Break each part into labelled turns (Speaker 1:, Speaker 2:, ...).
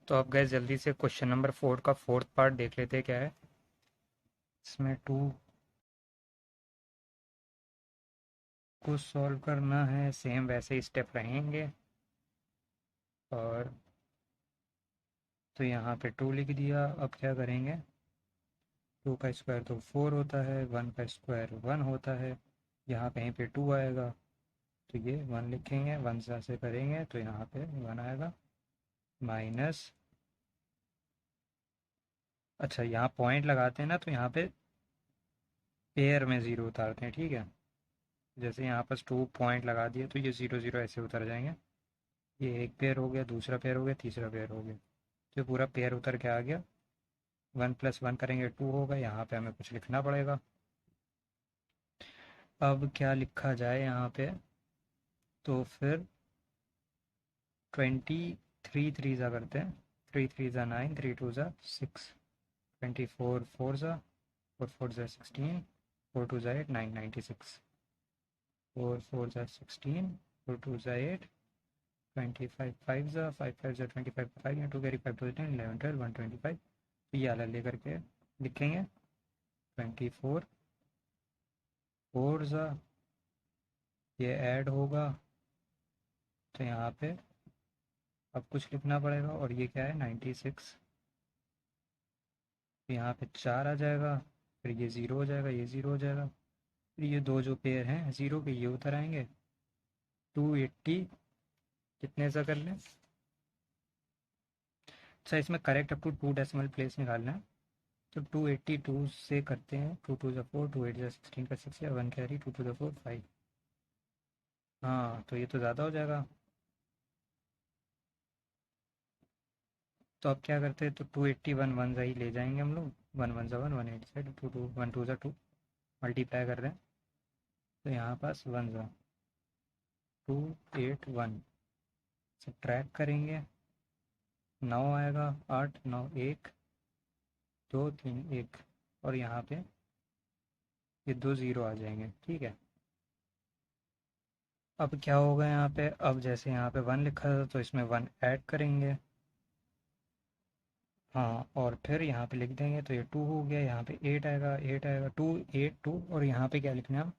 Speaker 1: तो अब गए जल्दी से क्वेश्चन नंबर 4 का फोर्थ पार्ट देख लेते हैं क्या है इसमें। 2 को सॉल्व करना है, सेम वैसे ही स्टेप रहेंगे। और तो यहाँ पे 2 लिख दिया। अब क्या करेंगे, 2 का स्क्वायर तो 4 होता है, 1 का स्क्वायर 1 होता है। यहाँ कहीं पे 2 आएगा तो ये 1 लिखेंगे, 1 से करेंगे तो यहाँ पे 1 आएगा माइनस। अच्छा, यहाँ पॉइंट लगाते हैं ना तो यहाँ पे पेयर में ज़ीरो उतारते हैं, ठीक है। जैसे यहाँ पर 2 पॉइंट लगा दिए तो ये 0 0 ऐसे उतर जाएंगे। ये एक पेयर हो गया, दूसरा पेयर हो गया, तीसरा पेयर हो गया। तो ये पूरा पेयर उतर के आ गया। 1 + 1 करेंगे 2 होगा, यहाँ पे हमें कुछ लिखना पड़ेगा। अब क्या लिखा जाए यहाँ पे, तो फिर 23 ज़ा करते हैं। 3 3 ज़ा 9, 3 2 ज़ा 6, 24 4 ज़ा 4 4 ज़ा 16, 4 2 ज़ा 8, 9 96, 4 4 ज़ा 16, 4 2 ज़ा 8, 25 5 ज़ा 5 5 ज़ा 25, 5 इंटू कैरी 5 2 10 11 12 125। तो ये वाला लेकर के लिखेंगे। 24 4 ज़ा, ये ऐड होगा तो यहाँ पे अब कुछ लिखना पड़ेगा। और ये क्या है 96, तो यहाँ पे 4 आ जाएगा। फिर ये ज़ीरो हो जाएगा, ये ज़ीरो हो जाएगा। फिर ये दो जो पेयर हैं ज़ीरो के ये उतर आएंगे। 280 कितने सा कर लें। अच्छा, इसमें correct up to 2 decimal place निकालना है। तो 282 से करते हैं। 2 2 ज़ा 4, 2 8 ज़ा 16 का 6 या 1 कैरी, 2 2 ज़ा 4 5। हाँ, तो ये तो ज़्यादा हो जाएगा। तो अब क्या करते हैं, तो 281 1 ज़ा ही ले जाएंगे हम लोग। 1 1 ज़ा 1, 1 8 ज़ा 2 2, 1 2 ज़ा 2, मल्टीप्लाई कर रहे हैं तो यहाँ पास 1 ज़ा 281, सब्ट्रैक्ट करेंगे 9 आएगा। 8 9 1 2 3 1, और यहाँ पे ये दो ज़ीरो आ जाएंगे, ठीक है। अब क्या होगा यहाँ पे, अब जैसे यहाँ पे 1 लिखा था तो इसमें 1 ऐड करेंगे। हाँ, और फिर यहाँ पे लिख देंगे तो ये 2 हो गया। यहाँ पे 8 आएगा, 8 आएगा, 2 8 2, और यहाँ पे क्या लिखना है हम,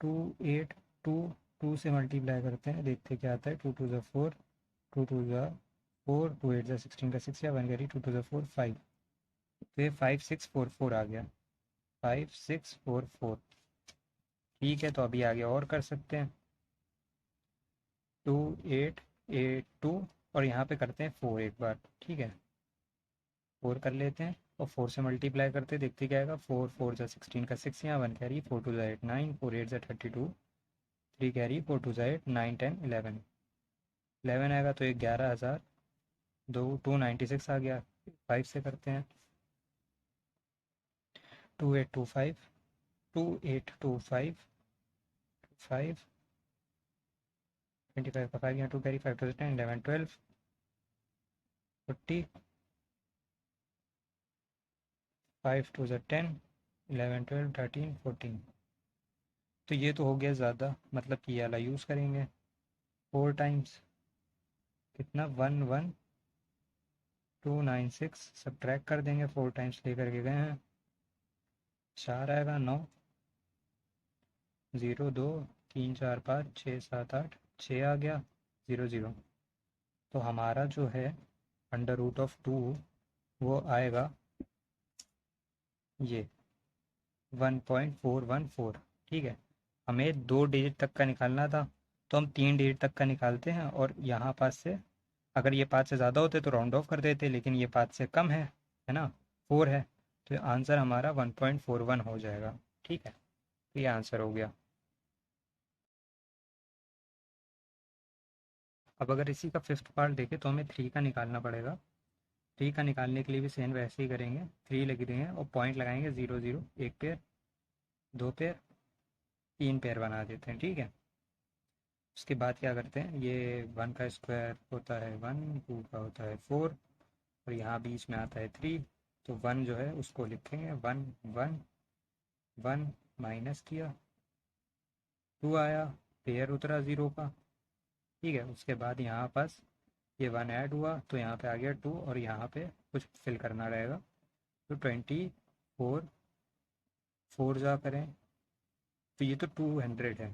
Speaker 1: 2 8 2, 2 से मल्टीप्लाई करते हैं, देखते क्या आता है। 2 2 ज़ा 4, 2 2 ज़ा 4, 2 8 ज़ा 16 का 6 या 1 कैरी, 2 2 ज़ा 4 5। तो ये 5 6 4 4 आ गया। 5 6 4 4, ठीक है। तो अभी आगे और कर सकते हैं। 2 8 8 2, और यहाँ पे करते हैं 4 एक बार, ठीक है। 4 कर लेते हैं और 4 से मल्टीप्लाई करते हैं, देखते क्या आएगा। 4 4 ज़ा 16 का 6 यहाँ 1 कैरी, 4 2 ज़ा 8 9, 4 8 ज़ा 32, 3 कैरी, 4 2 ज़ा 8 9 10 11, 11 आएगा तो ये 11,000 दो 296 आ गया। 5 से करते हैं। 2825, 2825 5, 25 का 5 यहाँ 2 कैरी, 5 2 ज़ा 10 11 12 40, 5 2 ज़ा 10 11 12 13 14। तो ये तो हो गया ज़्यादा, मतलब कि ये वाला यूज़ करेंगे 4 टाइम्स। कितना, 11296, सब्ट्रैक्ट कर देंगे, 4 टाइम्स लेकर के गए हैं। 4 आएगा, 9 0 2 3 4 5 6 7 8, 6 आ गया, 0 0। तो हमारा जो है √2 वो आएगा ये 1.414, ठीक है। हमें 2 डिजिट तक का निकालना था तो हम 3 डिजिट तक का निकालते हैं। और यहाँ पास से अगर ये 5 से ज़्यादा होते तो राउंड ऑफ कर देते, लेकिन ये 5 से कम है ना, 4 है। तो आंसर हमारा 1.41 हो जाएगा, ठीक है। तो ये आंसर हो गया। अब अगर इसी का फिफ्थ पार्ट देखें तो हमें 3 का निकालना पड़ेगा। 3 का निकालने के लिए भी सेम वैसे ही करेंगे। 3 लिख देंगे और पॉइंट लगाएंगे 0 0, एक पेयर, दो पेयर, 3 पेयर बना देते हैं, ठीक है। उसके बाद क्या करते हैं, ये 1 का स्क्वायर होता है 1, 2 का होता है 4, और यहाँ बीच में आता है 3। तो 1 जो है उसको लिखेंगे 1 1 1, माइनस किया, 2 आया, पेयर उतरा ज़ीरो का, ठीक है। उसके बाद यहाँ पास ये 1 ऐड हुआ तो यहाँ पे आ गया 2 और यहाँ पे कुछ फिल करना रहेगा। तो 24 4 जा करें तो ये तो 200 है।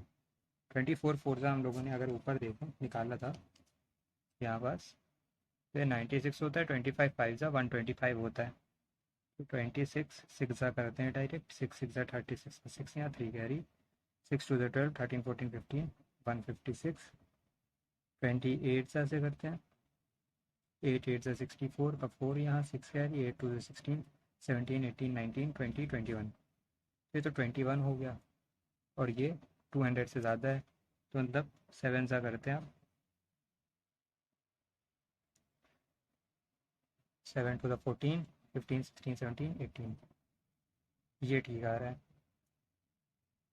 Speaker 1: 24 4 जा हम लोगों ने अगर ऊपर देखें निकाला था यहाँ पास, तो 96 होता है। 25 5 जा 125 होता है। तो 26 6 जा करते हैं डायरेक्ट, 6 6 जा 36, 6 यहाँ 3 कैरी, 6 2 12 13 14 15 156। 28 से करते हैं, 8 8 64 का 4 यहाँ 6 कैरी, 8 2 16 17 18 19 20 21। ये तो 21 हो गया और ये 200 से ज़्यादा है तो मतलब 7 सा करते हैं आप, 7 टू द 14 15 16 17 18। ये ठीक आ रहा है।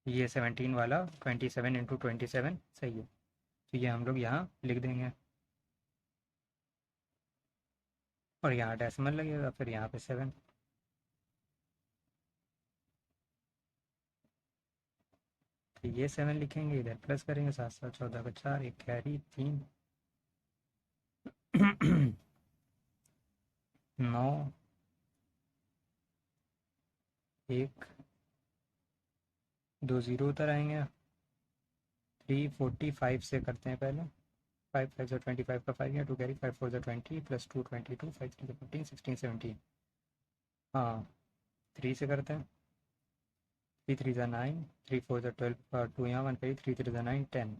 Speaker 1: ये 17 वाला 27 इंटू 27 सही है। तो ये हम लोग यहाँ लिख देंगे और यहाँ डेसिमल लगेगा, फिर यहाँ पे 7। तो ये 7 लिखेंगे, इधर प्लस करेंगे, 7 7 14 का 4, एक कैरी 3 9 1 2 0 उतर आएंगे। 345 से करते हैं पहले, 5 5 जो 25 का 5 या 2 कैरी, 5 4 जो 20 प्लस 2 22 5 3 15 16 17। हाँ 3 से करते हैं, 3 3 जा 9, 3 4 जा 12, 2 यहाँ 1 कैरी, 3 3 जा 9 10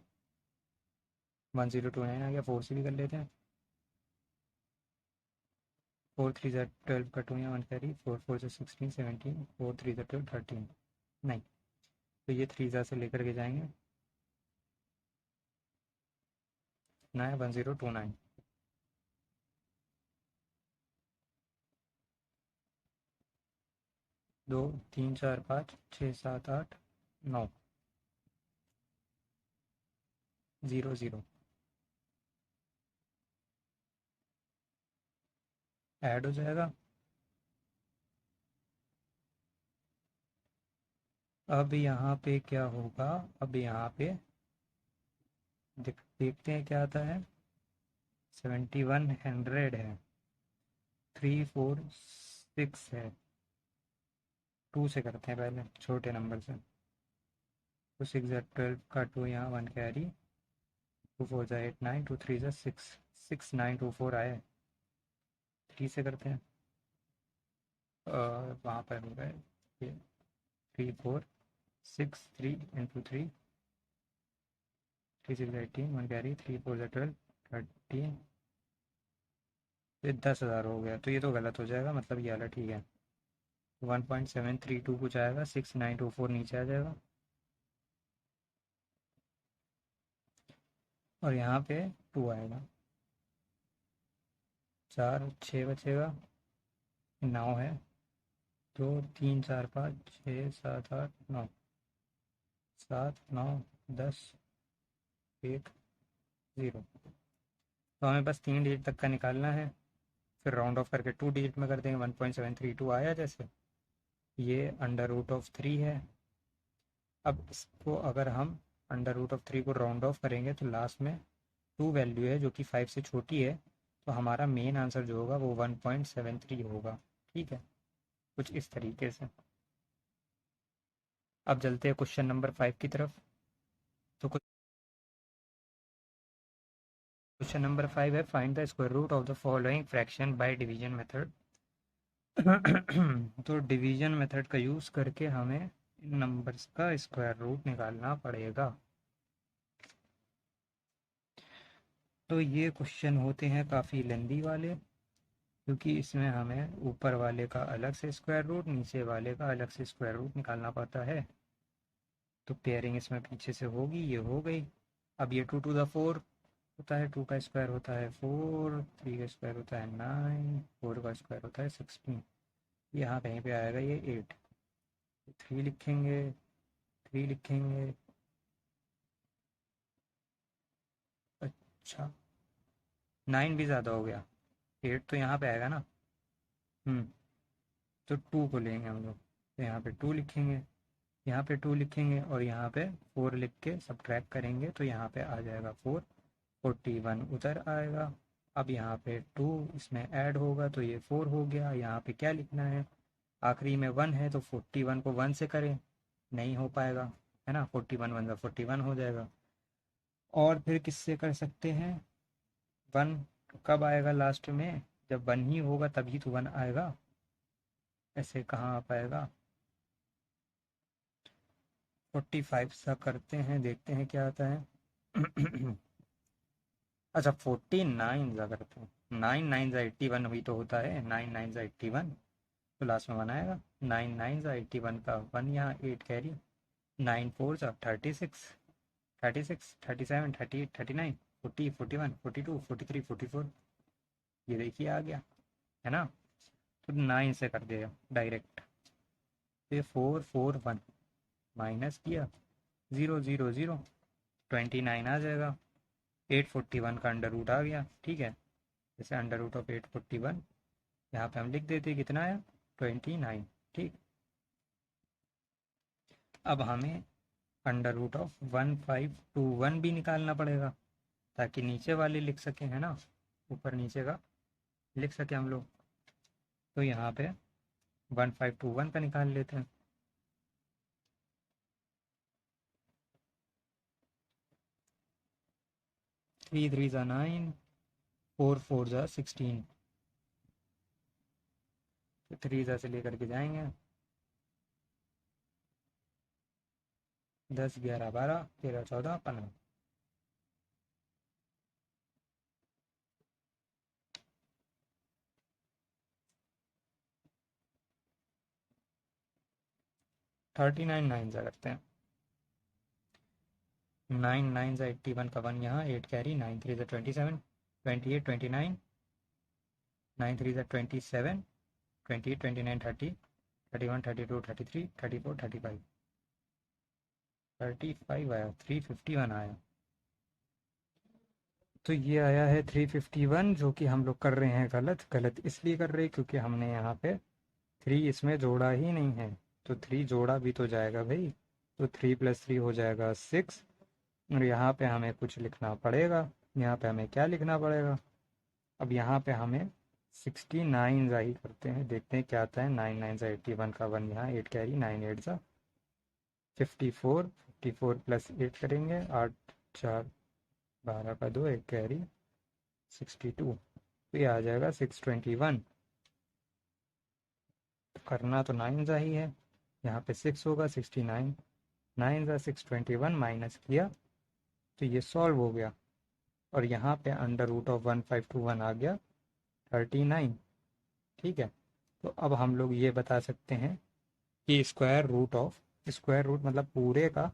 Speaker 1: 1029 आ गया। 4 से भी कर लेते हैं, 4 3 जा 12 का 2 यहाँ 1 कैरी, 4 4 जा 16 17, 4 3 जा 12 13 नहीं। तो ये 3 जा से लेकर के जाएंगे 9 1029। 2 3 4 5 6 7 8 9 0 0 ऐड हो जाएगा। अब यहाँ पे क्या होगा, अब यहाँ पे देखते हैं क्या आता है। 7100 है, 3 4 6 है। 2 से करते हैं पहले छोटे नंबर से, तो 6 जा 12 का 2 यहाँ 1 कैरी, 2 4 जा 8 9 2 3 जा 6 6 9 2 4 आए। 3 से करते हैं, वहाँ पर हो गए ये 3 4 6 3 इंटू 3 3 6 18 1 कैरी, 3 4 जा 12 13। ये 10,000 हो गया। तो ये तो गलत हो जाएगा, मतलब ये वाला ठीक है। 1732 कुछ आएगा, 6924 नीचे आ जाएगा और यहाँ पे 2 आएगा। 4 6 बचेगा, 9 है, 2 3 4 5 6 7 8 9 7 9 10 1 0। तो हमें बस 3 डिजिट तक का निकालना है, फिर राउंड ऑफ करके 2 डिजिट में कर देंगे। 1732 आया जैसे, ये √3 है। अब इसको अगर हम √3 को राउंड ऑफ करेंगे तो लास्ट में 2 वैल्यू है जो कि 5 से छोटी है, तो हमारा मेन आंसर जो होगा वो 1.73 होगा। ठीक है, कुछ इस तरीके से। अब चलते हैं क्वेश्चन नंबर 5 की तरफ। तो क्वेश्चन नंबर 5 है, find the square root of the following fraction by division method. तो डिवीजन मेथड का यूज़ करके हमें इन नंबर्स का स्क्वायर रूट निकालना पड़ेगा। तो ये क्वेश्चन होते हैं काफ़ी लेंदी वाले, क्योंकि इसमें हमें ऊपर वाले का अलग से स्क्वायर रूट, नीचे वाले का अलग से स्क्वायर रूट निकालना पड़ता है। तो पेयरिंग इसमें पीछे से होगी, ये हो गई। अब ये 2 टू द 4 होता है, 2 का स्क्वायर होता है 4, 3 का स्क्वायर होता है 9, 4 का स्क्वायर होता है 16। यहाँ कहीं पे आएगा ये 8। 3 लिखेंगे, 3 लिखेंगे। अच्छा 9 भी ज़्यादा हो गया, 8 तो यहाँ पे आएगा ना। तो 2 को लेंगे हम लोग, तो यहाँ पे 2 लिखेंगे, यहाँ पे 2 लिखेंगे और यहाँ पे 4 लिख के सब्ट्रैक्ट करेंगे तो यहाँ पे आ जाएगा 4, 41 उधर आएगा। अब यहाँ पे 2 इसमें ऐड होगा तो ये 4 हो गया। यहाँ पे क्या लिखना है, आखिरी में 1 है तो 41 को 1 से करें, नहीं हो पाएगा, है ना। 41 1 41 हो जाएगा। और फिर किससे कर सकते हैं, 1 कब आएगा लास्ट में, जब 1 ही होगा तभी तो 1 आएगा, ऐसे कहाँ आ पाएगा। 45 सा करते हैं, देखते हैं क्या आता है। अच्छा 49 सा करते हैं, 9 9 सा 81 हुई तो होता है, 9 9 सा 81, तो लास्ट में 1 आएगा। 9 9 सा 81 का 1 यहाँ 8 कैरी, 9 4 सा 36, 36 37 38 39 40 41 42 43 44, ये देखिए आ गया, है ना। तो 9 से कर दिया डायरेक्ट, ये 4 4 1 माइनस किया, 0 0 0 29 आ जाएगा। 841 का अंडर रूट आ गया, ठीक है। जैसे अंडर रूट ऑफ 841 यहाँ पे हम लिख देते कितना आया, 29, ठीक। अब हमें अंडर रूट ऑफ 1521 भी निकालना पड़ेगा, ताकि नीचे वाले लिख सकें, है ना, ऊपर नीचे का लिख सके हम लोग। तो यहाँ पे 1521 का निकाल लेते हैं। 3 3 ज़ा 9, 4 4 ज़ा 16, तो 3 ज़ा से लेकर के जाएंगे, 10 11 12 13 14 15, 39 9 ज़ा करते हैं। 9 9 ज़ा 81 का 1 यहाँ, 8 कैरी, 9 3 ज़ा 27 28 29, 9 3 ज़ा 27 28 29 30 31 32 33 34 35, 35 आया, 351 आया। तो ये आया है 351, जो कि हम लोग कर रहे हैं गलत। गलत इसलिए कर रहे हैं क्योंकि हमने यहाँ पे 3 इसमें जोड़ा ही नहीं है, तो 3 जोड़ा भी तो जाएगा भाई, तो 3 + 3 हो जाएगा 6। और यहाँ पे हमें कुछ लिखना पड़ेगा, यहाँ पे हमें क्या लिखना पड़ेगा, अब यहाँ पे हमें 69 ज़ा ही करते हैं, देखते हैं क्या आता है। 9 9 ज़ा 81 का 1 यहाँ, 8 कैरी, 9 8 ज़ा 54, 54 + 8 करेंगे, 8 4 12 का 2, 1 कैरी, 62, तो ये आ जाएगा 621। तो करना तो 9 ज़ा ही है, यहाँ पे 6 होगा, 69, 9 ज़ा 621 माइनस किया तो ये सॉल्व हो गया। और यहाँ पे अंडर रूट ऑफ 1521 आ गया 39, ठीक है। तो अब हम लोग ये बता सकते हैं कि स्क्वायर रूट मतलब पूरे का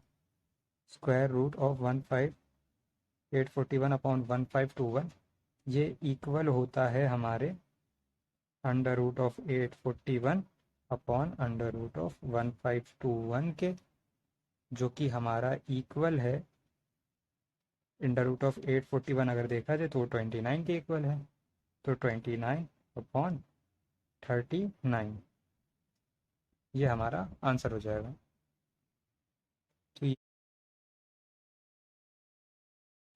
Speaker 1: स्क्वायर रूट ऑफ 15841 अपॉन 1521, ये इक्वल होता है हमारे under root of 841 upon under root of 1521 के, जो कि हमारा इक्वल है अंडर रूट ऑफ 841 अगर देखा जाए तो 29 के इक्वल है, तो 29 अपॉन 39, ये हमारा आंसर हो जाएगा। तो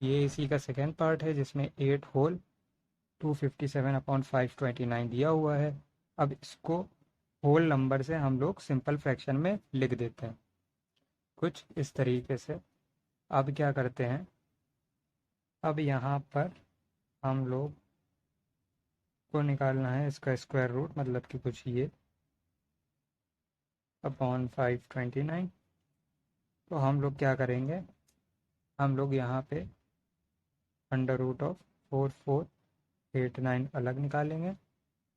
Speaker 1: ये इसी का सेकेंड पार्ट है जिसमें 8 होल 257 अपॉन 529 दिया हुआ है। अब इसको होल नंबर से हम लोग सिंपल फ्रैक्शन में लिख देते हैं कुछ इस तरीके से। अब क्या करते हैं, अब यहाँ पर हम लोग को निकालना है इसका स्क्वायर रूट, मतलब कि कुछ ये अपॉन 529। तो हम लोग क्या करेंगे, हम लोग यहाँ पे अंडर रूट ऑफ 4489 अलग निकालेंगे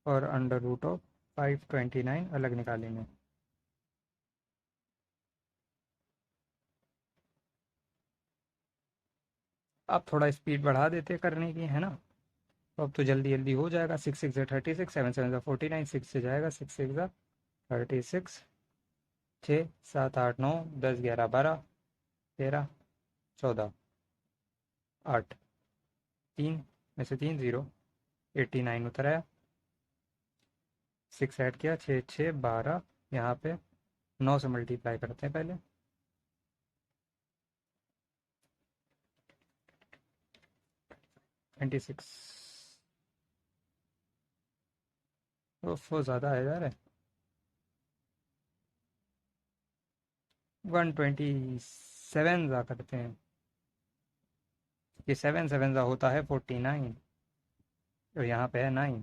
Speaker 1: और अंडर रूट ऑफ 529 अलग निकालेंगे। अब थोड़ा स्पीड बढ़ा देते करने की, है ना। तो अब तो जल्दी जल्दी हो जाएगा। 6 6 36, 7 7 49, 6 से जाएगा, 6 6 36, 6 7 8 9 10 11 12 13 14 8, 3 में से 3 0, 89 उतर आया। 6 ऐड किया, 6 6 12, यहाँ पे 9 से मल्टीप्लाई करते हैं पहले, 26 वो ज़्यादा आ जा रहा है। 127 ज़ा करते हैं। ये 7 7 ज़ा होता है 49, और यहाँ पे है 9।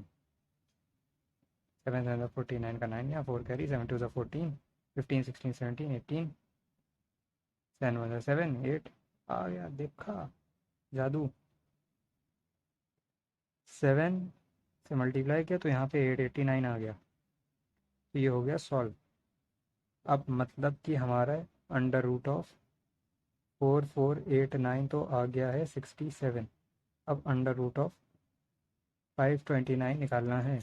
Speaker 1: 7 7 ज़ा 49 का 9, यहाँ 4 कैरी, 7 2 ज़ा 14, 15 16 17 18, 7 1 ज़ा 7 8। आ गया, देखा जादू। 7 से मल्टीप्लाई किया तो यहाँ पे 889 आ गया। तो ये हो गया सॉल्व। अब मतलब कि हमारा अंडर रूट ऑफ 4489 तो आ गया है 67। अब अंडर रूट ऑफ 529 निकालना है।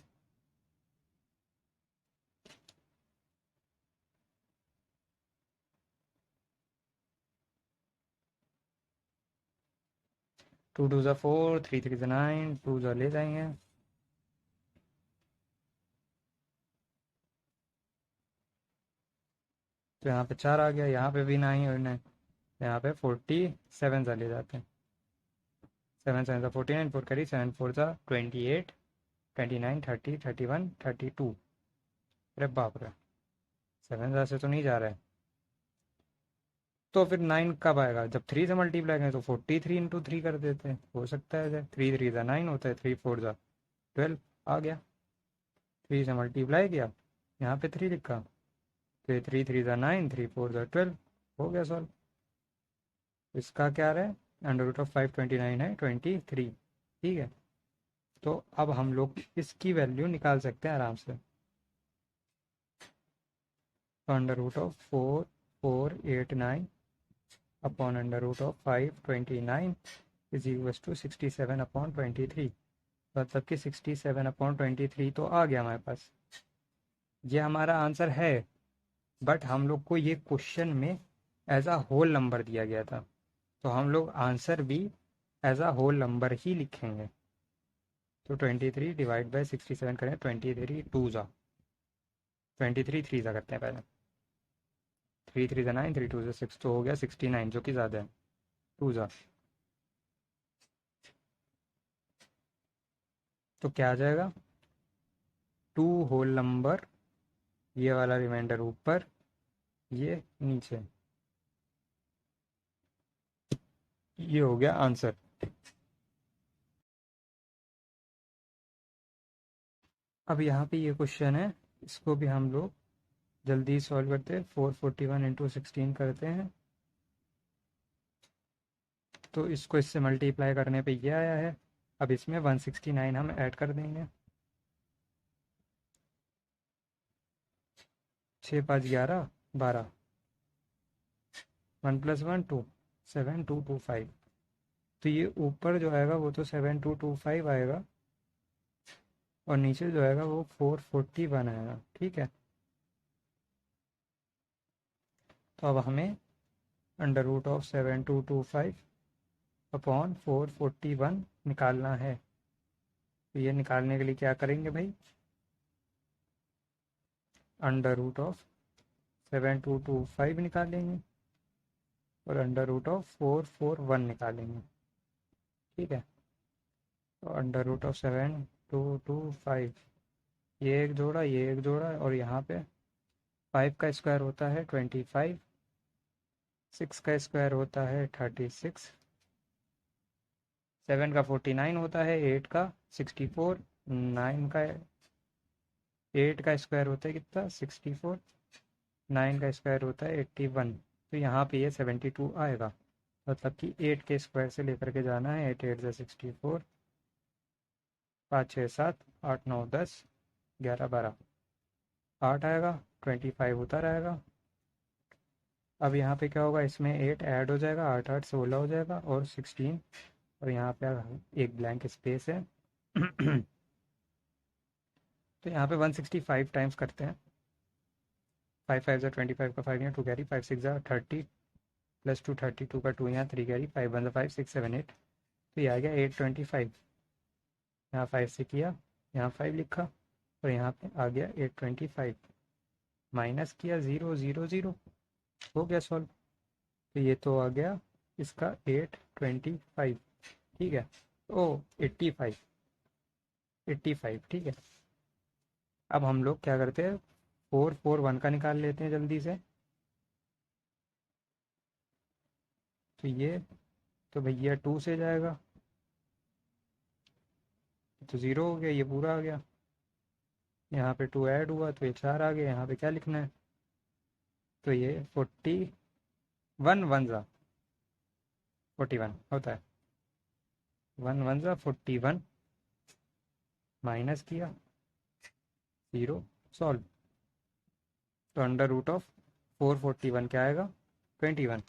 Speaker 1: टू टू ज़ा 4, 3 3 ज़ा 9, 2 ज़ा ले जाएंगे। तो यहाँ पे 4 आ गया, यहाँ पे भी 9 और 9, यहाँ पे 47 ज़ा ले जाते हैं। 7 7 ज़ा 49, 4 करी, 7 4 ज़ा 28, 29 30 31 32। अरे बाप रे, 7 ज़ा से तो नहीं जा रहा है। तो फिर 9 कब आएगा? जब 3 से मल्टीप्लाई करें तो 43 इंटू 3 कर देते हैं, हो सकता है। 3 3 ज़ा 9 होता है, 3 4 ज़ा 12 आ गया। 3 से मल्टीप्लाई किया, यहाँ पे 3 लिखा, तो 3 3 ज़ा 9, 3 4 ज़ा 12, हो गया सॉल्व। इसका क्या रहा है? अंडर रूट ऑफ 529 है 23। ठीक है, तो अब हम लोग इसकी वैल्यू निकाल सकते हैं आराम से। Under root of 4489 upon under root of 529 is equals to 67 upon 23। मतलब कि 67 अपॉन 23 तो आ गया हमारे पास। ये हमारा आंसर है, बट हम लोग को ये क्वेश्चन में एज अ होल नंबर दिया गया था, तो हम लोग आंसर भी एज अ होल नंबर ही लिखेंगे। तो 23 डिवाइड बाई 67 करें, 23 2 ज़ा 23 3 ज़ा करते हैं पहले। 3 3 ज़ा 9, 3 2 ज़ा 6, तो हो गया 69, जो कि ज़्यादा है। 2 ज़ा, तो क्या आ जाएगा? 2 होल नंबर, ये वाला रिमाइंडर ऊपर, ये नीचे। ये हो गया आंसर। अब यहाँ पे ये क्वेश्चन है, इसको भी हम लोग जल्दी सॉल्व करते हैं। 441 इंटू 16 करते हैं, तो इसको इससे मल्टीप्लाई करने पे ये आया है। अब इसमें 169 हम ऐड कर देंगे। 6 5 11 12, 1 + 1 2, 7 2 2 5। तो ये ऊपर जो आएगा वो तो 7 2 2 5 आएगा, और नीचे जो आएगा वो 441 आएगा। ठीक है, तो अब हमें अंडर रूट ऑफ 7 2 2 5 अपॉन 441 निकालना है। तो ये निकालने के लिए क्या करेंगे भाई? अंडर रूट ऑफ 7 2 2 5 निकालेंगे, और अंडर रूट ऑफ 441 निकालेंगे। ठीक है, तो अंडर रूट ऑफ 7 2 2 5, ये एक जोड़ा, ये एक जोड़ा, और यहाँ पे 5 का स्क्वायर होता है 25, 6 का स्क्वायर होता है 36, 7 का 49 होता है, 8 का 64, 9 का 8 का स्क्वायर होता है कितना? 64, 9 का स्क्वायर होता है 81। तो यहाँ पे ये 72 आएगा। मतलब कि 8 के स्क्वायर से लेकर के जाना है। 8 8 64, 5 6 7 8 9 10 11 12, 8 आएगा, 25 उधर आएगा। अब यहाँ पे क्या होगा? इसमें 8 ऐड हो जाएगा, 8 8 16 हो जाएगा, और 16, और यहाँ पे एक ब्लैंक स्पेस है। तो यहाँ पे 165 टाइम्स करते हैं। 5 5 ज़ा 25 का 5 यहाँ 2 कैरी, 5 6 ज़ा 30 प्लस 2 32 का 2 यहाँ 3 कैरी, 5 1 ज़ा 5 6 7 8। तो ये आ गया 825। यहाँ 5 से किया, यहाँ 5 लिखा, और यहाँ पे आ गया 825। माइनस किया, 0 0 0, हो गया सॉल्व। तो ये तो आ गया इसका 825। ठीक है, ओ 85, 85। ठीक है, अब हम लोग क्या करते हैं, 4 4 1 का निकाल लेते हैं जल्दी से। तो ये, तो भैया 2 से जाएगा, तो 0 हो गया, ये पूरा आ गया। यहाँ पे 2 ऐड हुआ तो ये 4 आ गया। यहाँ पे क्या लिखना है, तो ये 41 होता है। 1 1 जा 41, माइनस किया, 0, सॉल्व। तो अंडर रूट ऑफ 441 क्या आएगा, 21।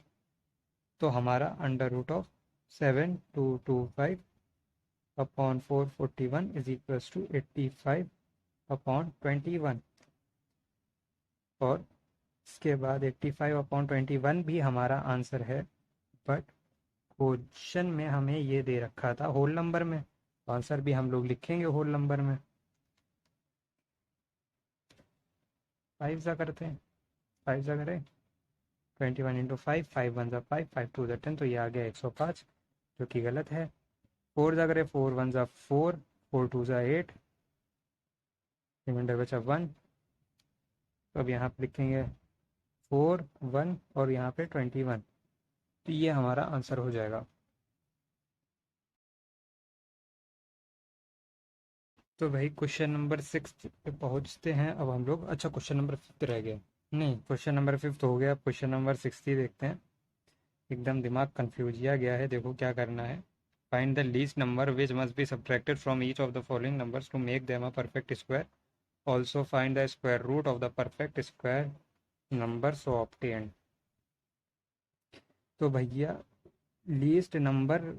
Speaker 1: तो हमारा under root of 7225 upon 441 is equals to 85 upon 21। और इसके बाद 85 अपॉन 21 भी हमारा आंसर है, बट क्वेश्चन में हमें ये दे रखा था होल नंबर में, आंसर भी हम लोग लिखेंगे होल नंबर में। 5 सा करते हैं, 5 सा करें, 21 इंटू 5, 5 1 जा 5, 5 2 जा 10, तो ये आ गया 105, जो कि गलत है। 4 जा करें, 4 1 जा 4, 4 2 जा 8, रिमाइंडर बचा 1। तो अब यहाँ पे लिखेंगे 4 1 और यहाँ पे 21, तो ये हमारा आंसर हो जाएगा। तो भाई क्वेश्चन नंबर 6 पे पहुँचते हैं अब हम लोग। अच्छा, क्वेश्चन नंबर 5 रह गया, नहीं क्वेश्चन नंबर 5 हो गया, क्वेश्चन नंबर 6 ही देखते हैं। एकदम दिमाग कंफ्यूज किया गया है, देखो क्या करना है। Find the least number which must be subtracted from each of the following numbers to make them a perfect square, also find the square root of the perfect square number so obtained. तो भैया least number,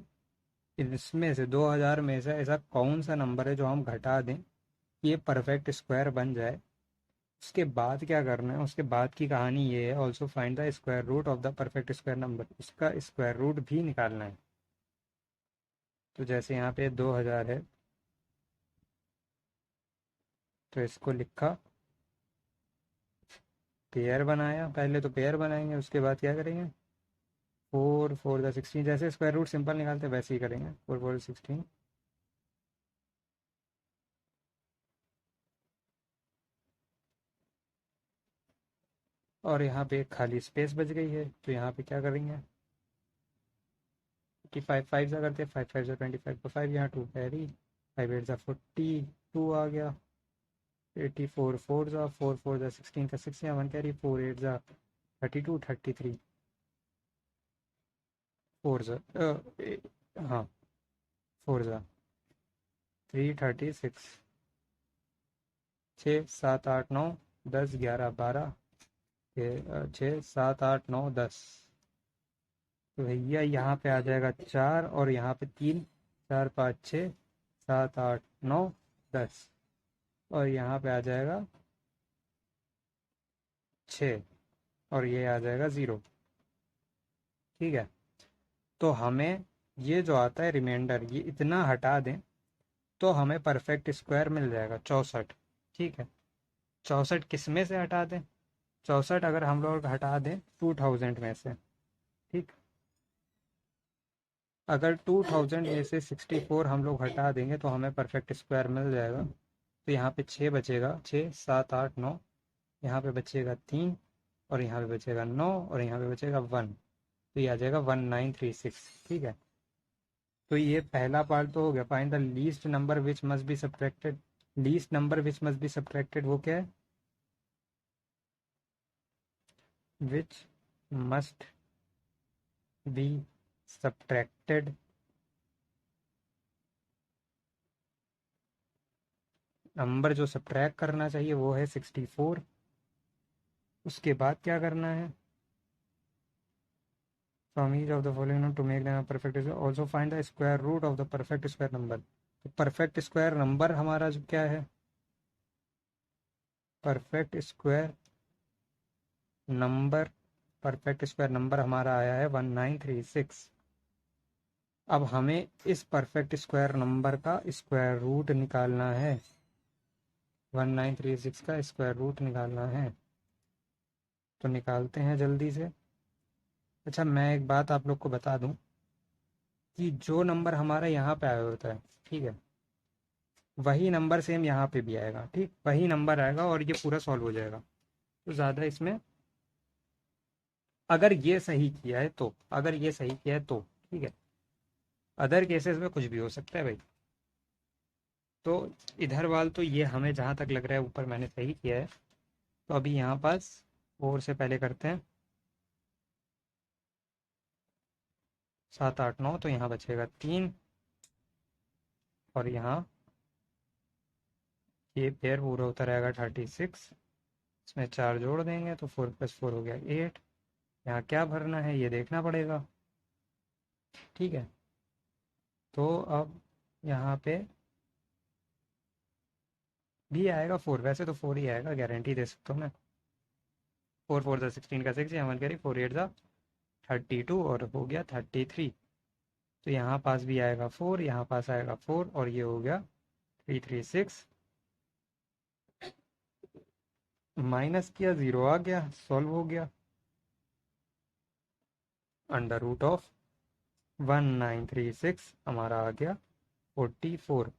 Speaker 1: इसमें से 2000 में से ऐसा कौन सा number है जो हम घटा दें, ये परफेक्ट स्क्वायर बन जाए। उसके बाद क्या करना है, उसके बाद की कहानी ये है, also find the square root of the perfect square number, उसका स्क्वायर रूट भी निकालना है। तो जैसे यहाँ पे 2000 है, तो इसको लिखा, पेयर बनाया, पहले तो पेयर बनाएंगे, उसके बाद क्या करेंगे, 4 4 जा 16, जैसे स्क्वायर रूट सिंपल निकालते हैं वैसे ही करेंगे, 4 4 16। और यहाँ पे एक खाली स्पेस बच गई है, तो यहाँ पे क्या करेंगे कि 5 5 जा करते हैं, 5 5 जा 25 को 5, यहाँ 2 कैरी, 5 8 जा 40, 2 आ गया, 84 4 जा 4 4 जा 16 का 6, यहाँ 1 कैरी, 4 8 जा 32 33, 4 जा हाँ 4 जा 336, 6 7 8 9 10 11 12, 6 7 8 9 10। तो भैया यहाँ पे आ जाएगा 4 और यहाँ पे 3, 4 5 6 7 8 9 10, और यहाँ पे आ जाएगा 6, और ये आ जाएगा 0। ठीक है, तो हमें ये जो आता है रिमाइंडर, ये इतना हटा दें तो हमें परफेक्ट स्क्वायर मिल जाएगा 64। ठीक है, 64 किस में से हटा दें, 64 अगर हम लोग हटा दें 2000 में से, ठीक, अगर 2000 में से 64 हम लोग हटा देंगे तो हमें परफेक्ट स्क्वायर मिल जाएगा। तो यहाँ पे 6 बचेगा, 6 7 8 9, यहाँ पे बचेगा 3, और यहाँ पे बचेगा 9, और यहाँ पे बचेगा 1, तो ये आ जाएगा 1936। ठीक है, तो ये पहला पार्ट तो हो गया। Find the least number which must be subtracted, least number which must be subtracted वो क्या है, विच मस्ट बी सब्ट्रैक्टेड, नंबर जो सब्ट्रैक्ट करना चाहिए वो है 64। उसके बाद क्या करना है, from each of the following to make them perfect, also find the square root of the perfect square number. तो परफेक्ट स्क्वायर नंबर हमारा जो क्या है, perfect square number, perfect square number हमारा आया है 1936। अब हमें इस परफेक्ट स्क्वायर नंबर का स्क्वायर रूट निकालना है, 1936 का स्क्वायर रूट निकालना है। तो निकालते हैं जल्दी से। अच्छा, मैं एक बात आप लोग को बता दूं कि जो नंबर हमारा यहाँ पे आया होता है, ठीक है, वही नंबर सेम यहाँ पे भी आएगा, ठीक, वही नंबर आएगा और ये पूरा सॉल्व हो जाएगा। तो ज़्यादा इसमें, अगर ये सही किया है तो, अगर ये सही किया है तो ठीक है, अदर केसेस में कुछ भी हो सकता है भाई। तो इधर वाल तो ये हमें जहाँ तक लग रहा है ऊपर मैंने सही किया है। तो अभी यहाँ पास 4 से पहले करते हैं, 7 8 9, तो यहाँ बचेगा 3, और यहाँ ये पेयर पूरा होता रहेगा 36, इसमें 4 जोड़ देंगे तो 4 + 4 हो गया 8। यहाँ क्या भरना है ये देखना पड़ेगा, ठीक है। तो अब यहाँ पे भी आएगा 4, वैसे तो 4 ही आएगा, गारंटी दे सकता हूँ मैं। 4 4 ज़ा 16 का 6, यहाँ 1 करी, 4 8 ज़ा 32 और हो गया 33। तो यहाँ पास भी आएगा 4, यहाँ पास आएगा 4, और ये हो गया 336। माइनस किया, 0 आ गया, सॉल्व हो गया। √ऑफ 1936 हमारा आ गया 44।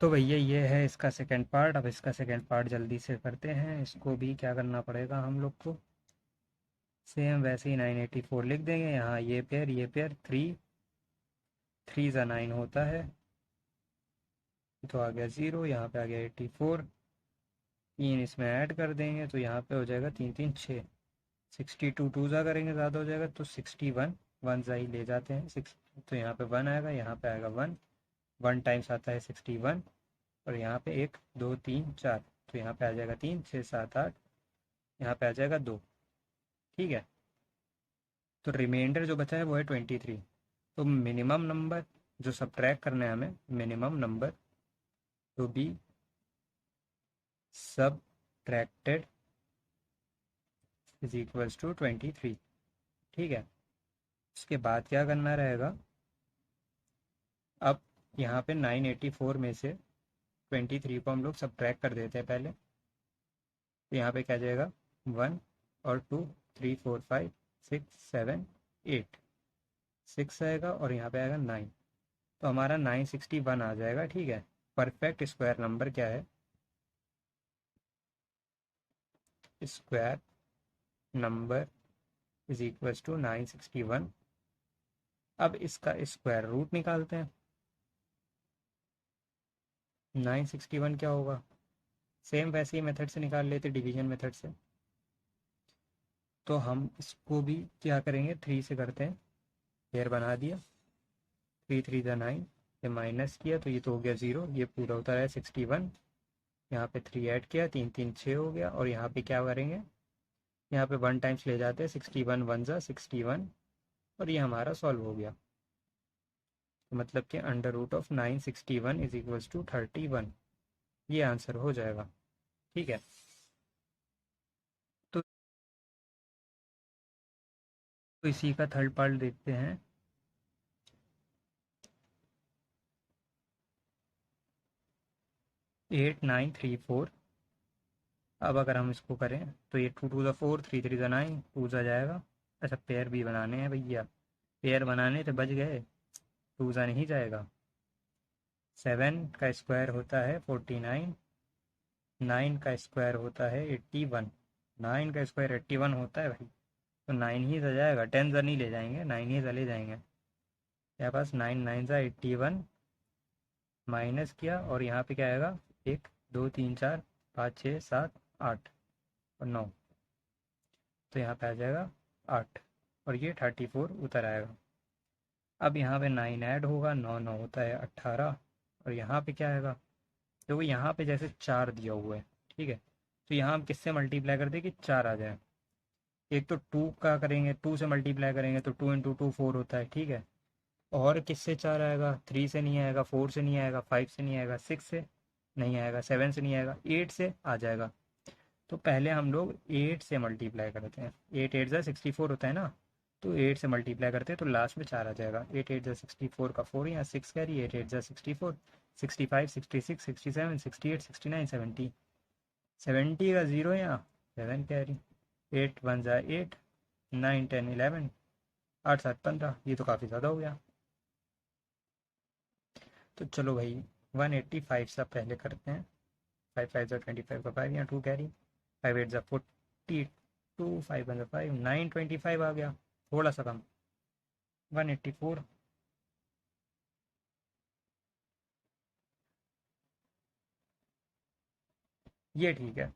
Speaker 1: तो भैया ये है इसका सेकंड पार्ट। अब इसका सेकंड पार्ट जल्दी से करते हैं। इसको भी क्या करना पड़ेगा हम लोग को, सेम वैसे ही 984 लिख देंगे। यहाँ ये पेयर 3 3 ज़ा 9 होता है, तो आ गया 0, यहाँ पे आ गया 84। 3 इसमें ऐड कर देंगे तो यहाँ पे हो जाएगा 3 3 6। 62 2 ज़ा करेंगे ज़्यादा हो जाएगा, तो 61 1 ज़ा ही ले जाते हैं 6। तो यहाँ पे 1 आएगा, यहाँ पे आएगा 1, 1 टाइम्स आता है 61, और यहाँ पे 1 2 3 4, तो यहाँ पे आ जाएगा 3 6 7 8, यहाँ पे आ जाएगा 2, ठीक है। तो रिमाइंडर जो बचा है वो है 23। तो मिनिमम नंबर जो सब्ट्रैक्ट करना है हमें, minimum number to be subtracted is equals to 23, ठीक है। उसके बाद क्या करना रहेगा, अब यहाँ पे 984 में से 23 को हम लोग सब्ट्रैक्ट कर देते हैं पहले। तो यहाँ पे क्या जाएगा, 1 और 2 3 4 5 6 7 8, 6 आएगा, और यहाँ पे आएगा 9, तो हमारा 961 आ जाएगा, ठीक है। परफेक्ट स्क्वायर नंबर क्या है, square number is equals to 961। अब इसका स्क्वायर रूट निकालते हैं। 961 क्या होगा, सेम वैसे ही मेथड से निकाल लेते, डिवीजन मेथड से। तो हम इसको भी क्या करेंगे, 3 से करते हैं, पेयर बना दिया, 3 3 ज़ा 9, ये माइनस किया तो ये तो हो गया 0, ये पूरा होता है 61। यहाँ पे 3 ऐड किया, 3 3 6 हो गया, और यहाँ पे क्या करेंगे, यहाँ पे 1 टाइम्स ले जाते हैं, 61 1 ज़ा 61, और ये हमारा सॉल्व हो गया। तो मतलब कि √ऑफ 961 इज इक्वल्स टू 31, ये आंसर हो जाएगा, ठीक है। तो इसी का थर्ड पार्ट देखते हैं। 8934। अब अगर हम इसको करें तो ये 2 2 ज़ा 4 3 3 ज़ा 9, 2 ज़ा जाएगा। अच्छा पेयर भी बनाने हैं भैया, पेयर बनाने तो बच गए, 2 ज़ा नहीं जाएगा। 7 का स्क्वायर होता है 49, 9 का स्क्वायर होता है 81, 9 का स्क्वायर 81 होता है भाई, तो 9 ही ज़ा जाएगा, 10 ज़ा नहीं ले जाएंगे, 9 ही ज़ा ले जाएंगे। मेरे पास 9 9 ज़ा 81, माइनस किया, और यहाँ पे क्या आएगा, 1 2 3 4 5 6 7 8 और 9, तो यहाँ पे आ जाएगा 8, और ये 34 उतर आएगा। अब यहाँ पे 9 ऐड होगा, 9 9 होता है 18, और यहाँ पे क्या आएगा, देखो यहाँ पे जैसे 4 दिया हुआ है, ठीक है। तो यहाँ हम किससे मल्टीप्लाई कर दें कि 4 आ जाए। एक तो 2 का करेंगे, 2 से मल्टीप्लाई करेंगे तो 2 × 2 4 होता है, ठीक है। और किससे 4 आएगा, 3 से नहीं आएगा, 4 से नहीं आएगा, 5 से नहीं आएगा, 6 से नहीं आएगा, 7 से नहीं आएगा, 8 से आ जाएगा। तो पहले हम लोग 8 से मल्टीप्लाई करते हैं, 8 8 ज़ा 64 होता है ना, तो 8 से मल्टीप्लाई करते हैं तो लास्ट में 4 आ जाएगा। 8 8 ज़ा 64 का 4, यहाँ 6 कैरी, 8 8 ज़ा 64, 65 66 67 68 69 70, 70 का 0 यहाँ 7 कैरी, 8 1 ज़ा 8, 9 10 11, 8 7 15, ये तो काफ़ी ज़्यादा हो गया। तो चलो भाई 185 सब पहले करते हैं। 5 5 25 का 5 यहाँ 2 कैरी, 5 8 42, 5 5 925 आ गया, थोड़ा सा कम 184। ये ठीक है,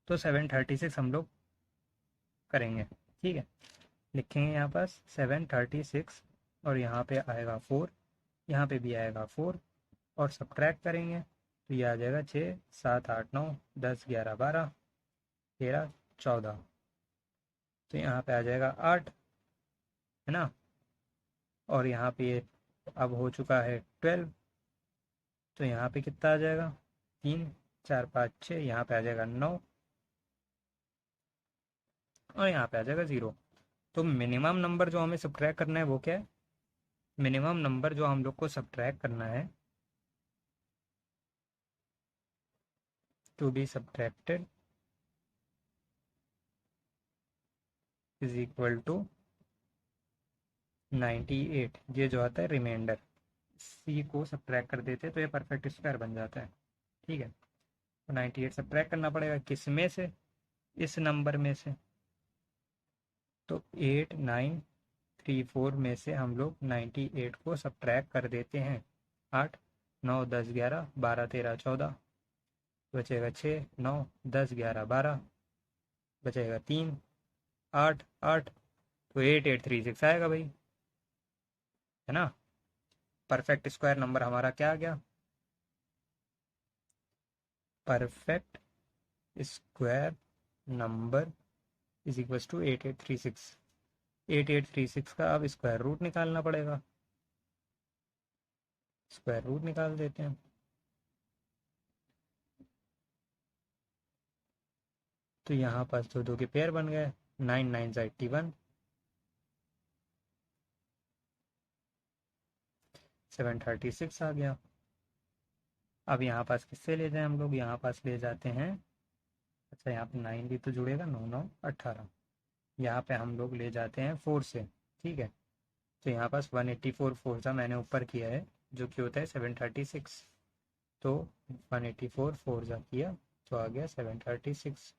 Speaker 1: तो 736 हम लोग करेंगे। ठीक है, लिखेंगे यहाँ पास 736 और यहाँ पे आएगा 4, यहाँ पे भी आएगा 4 और सब्ट्रैक्ट करेंगे तो ये आ जाएगा 6 7 8 9 10 11 12 13 14, तो यहाँ पे आ जाएगा 8, है ना। और यहाँ पे ये अब हो चुका है 12, तो यहाँ पे कितना आ जाएगा 3 4 5 6, यहाँ पे आ जाएगा 9 और यहाँ पे आ जाएगा 0। तो मिनिमम नंबर जो हमें सब्ट्रैक्ट करना है वो क्या है? मिनिमम नंबर जो हम लोग को सब्ट्रैक्ट करना है, to be subtracted is equal to 98। ये जो आता है रिमाइंडर, सी को सब्ट्रैक्ट कर देते हैं तो ये परफेक्ट स्क्वायर बन जाता है। ठीक है, तो 98 सब्ट्रैक्ट करना पड़ेगा किस में से? इस नंबर में से। तो 8934 में से हम लोग 98 को सब्ट्रैक्ट कर देते हैं। 8 9 10 11 12 13 14, बचेगा 6 9 10 11 12, बचेगा 3 8 8, तो 8836 आएगा भाई, है ना। परफेक्ट स्क्वायर नंबर हमारा क्या आ गया? Perfect square number is equal to 8836। 8836 का अब स्क्वायर रूट निकालना पड़ेगा, स्क्वायर रूट निकाल देते हैं। तो यहाँ पास दो दो के पेयर बन गए, 9 9 81, 736 आ गया। अब यहाँ पास किससे ले जाएं हम लोग? यहाँ पास ले जाते हैं, अच्छा यहाँ पे 9 भी तो जुड़ेगा, 9 9 18, यहाँ पे हम लोग ले जाते हैं 4 से। ठीक है, तो यहाँ पास 184 4 सा मैंने ऊपर किया है जो कि होता है 736, तो 184 4 सा किया तो आ गया 736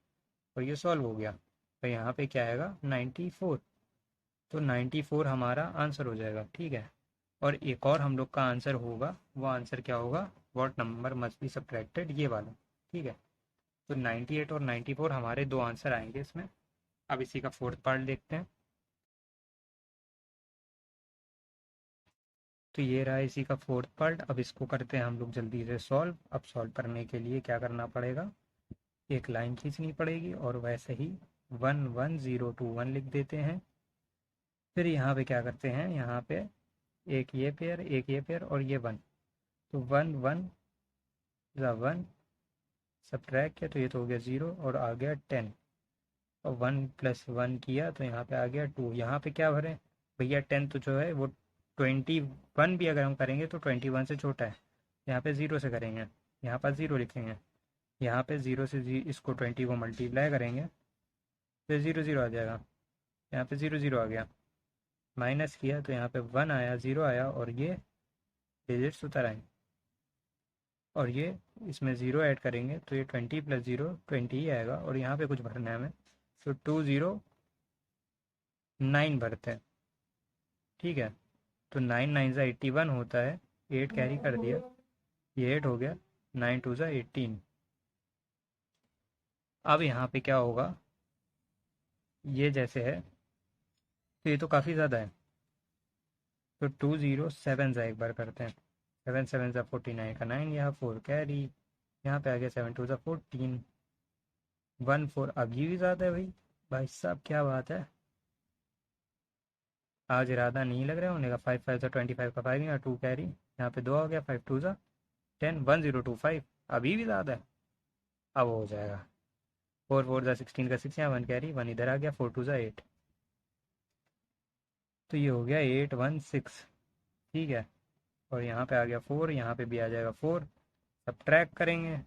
Speaker 1: और ये सॉल्व हो गया। तो यहाँ पे क्या आएगा 94, तो 94 हमारा आंसर हो जाएगा। ठीक है, और एक और हम लोग का आंसर होगा, वो आंसर क्या होगा? What number must be subtracted, ये वाला। ठीक है, तो 98 और 94 हमारे दो आंसर आएंगे इसमें। अब इसी का फोर्थ पार्ट देखते हैं। तो ये रहा इसी का फोर्थ पार्ट। अब इसको करते हैं हम लोग जल्दी से सॉल्व। अब सॉल्व करने के लिए क्या करना पड़ेगा? एक लाइन खींचनी पड़ेगी और वैसे ही 1 1 0 2 1 लिख देते हैं। फिर यहाँ पे क्या करते हैं, यहाँ पे एक ये पेयर एक ये पेयर और ये 1, तो 1 1 1 सब्ट्रैक्ट किया तो ये तो हो गया 0 और आ गया 10, और 1 + 1 किया तो यहाँ पे आ गया 2। यहाँ पे क्या भरें भैया? 10 तो जो है वो 21 भी अगर हम करेंगे तो 21 से छोटा है। यहाँ पे 0 से करेंगे, यहाँ पर 0 लिखेंगे, यहाँ पे 0 से इसको 20 को मल्टीप्लाई करेंगे तो 0 0 आ जाएगा। यहाँ पे 0 0 आ गया, माइनस किया तो यहाँ पे 1 आया, 0 आया और ये डिजिट्स उतर आए, और ये इसमें 0 ऐड करेंगे तो ये 20 + 0 20 ही आएगा, और यहाँ पे कुछ भरना है हमें, तो 209 भरते हैं। ठीक है, तो 9 9 ज़ा 81 होता है, 8 कैरी कर दिया, ये 8 हो गया, 9 2 ज़ा 18। अब यहाँ पे क्या होगा, ये जैसे है तो ये तो काफ़ी ज़्यादा है, तो 207 ज़ा एक बार करते हैं, 7 7 ज़ा 49 का 9, यहाँ 4 कैरी, यहाँ पे आ गया 7 2 ज़ा 14, 1 4। अब ये भी ज़्यादा है भाई, भाई साहब क्या बात है, आज इरादा नहीं लग रहा होने का। 5 5 ज़ा 25 का 5, यहाँ 2 कैरी, यहाँ पे 2 आ गया, 5 2 ज़ा 10, 1025। अभी भी ज़्यादा है, अब हो जाएगा। 4 4 ज़ा 16 का 6, यहाँ 1 कैरी, 1 इधर आ गया, 4 2 ज़ा 8, तो ये हो गया 816। ठीक है, और यहाँ पे आ गया 4, यहाँ पे भी आ जाएगा 4, सब्ट्रैक्ट करेंगे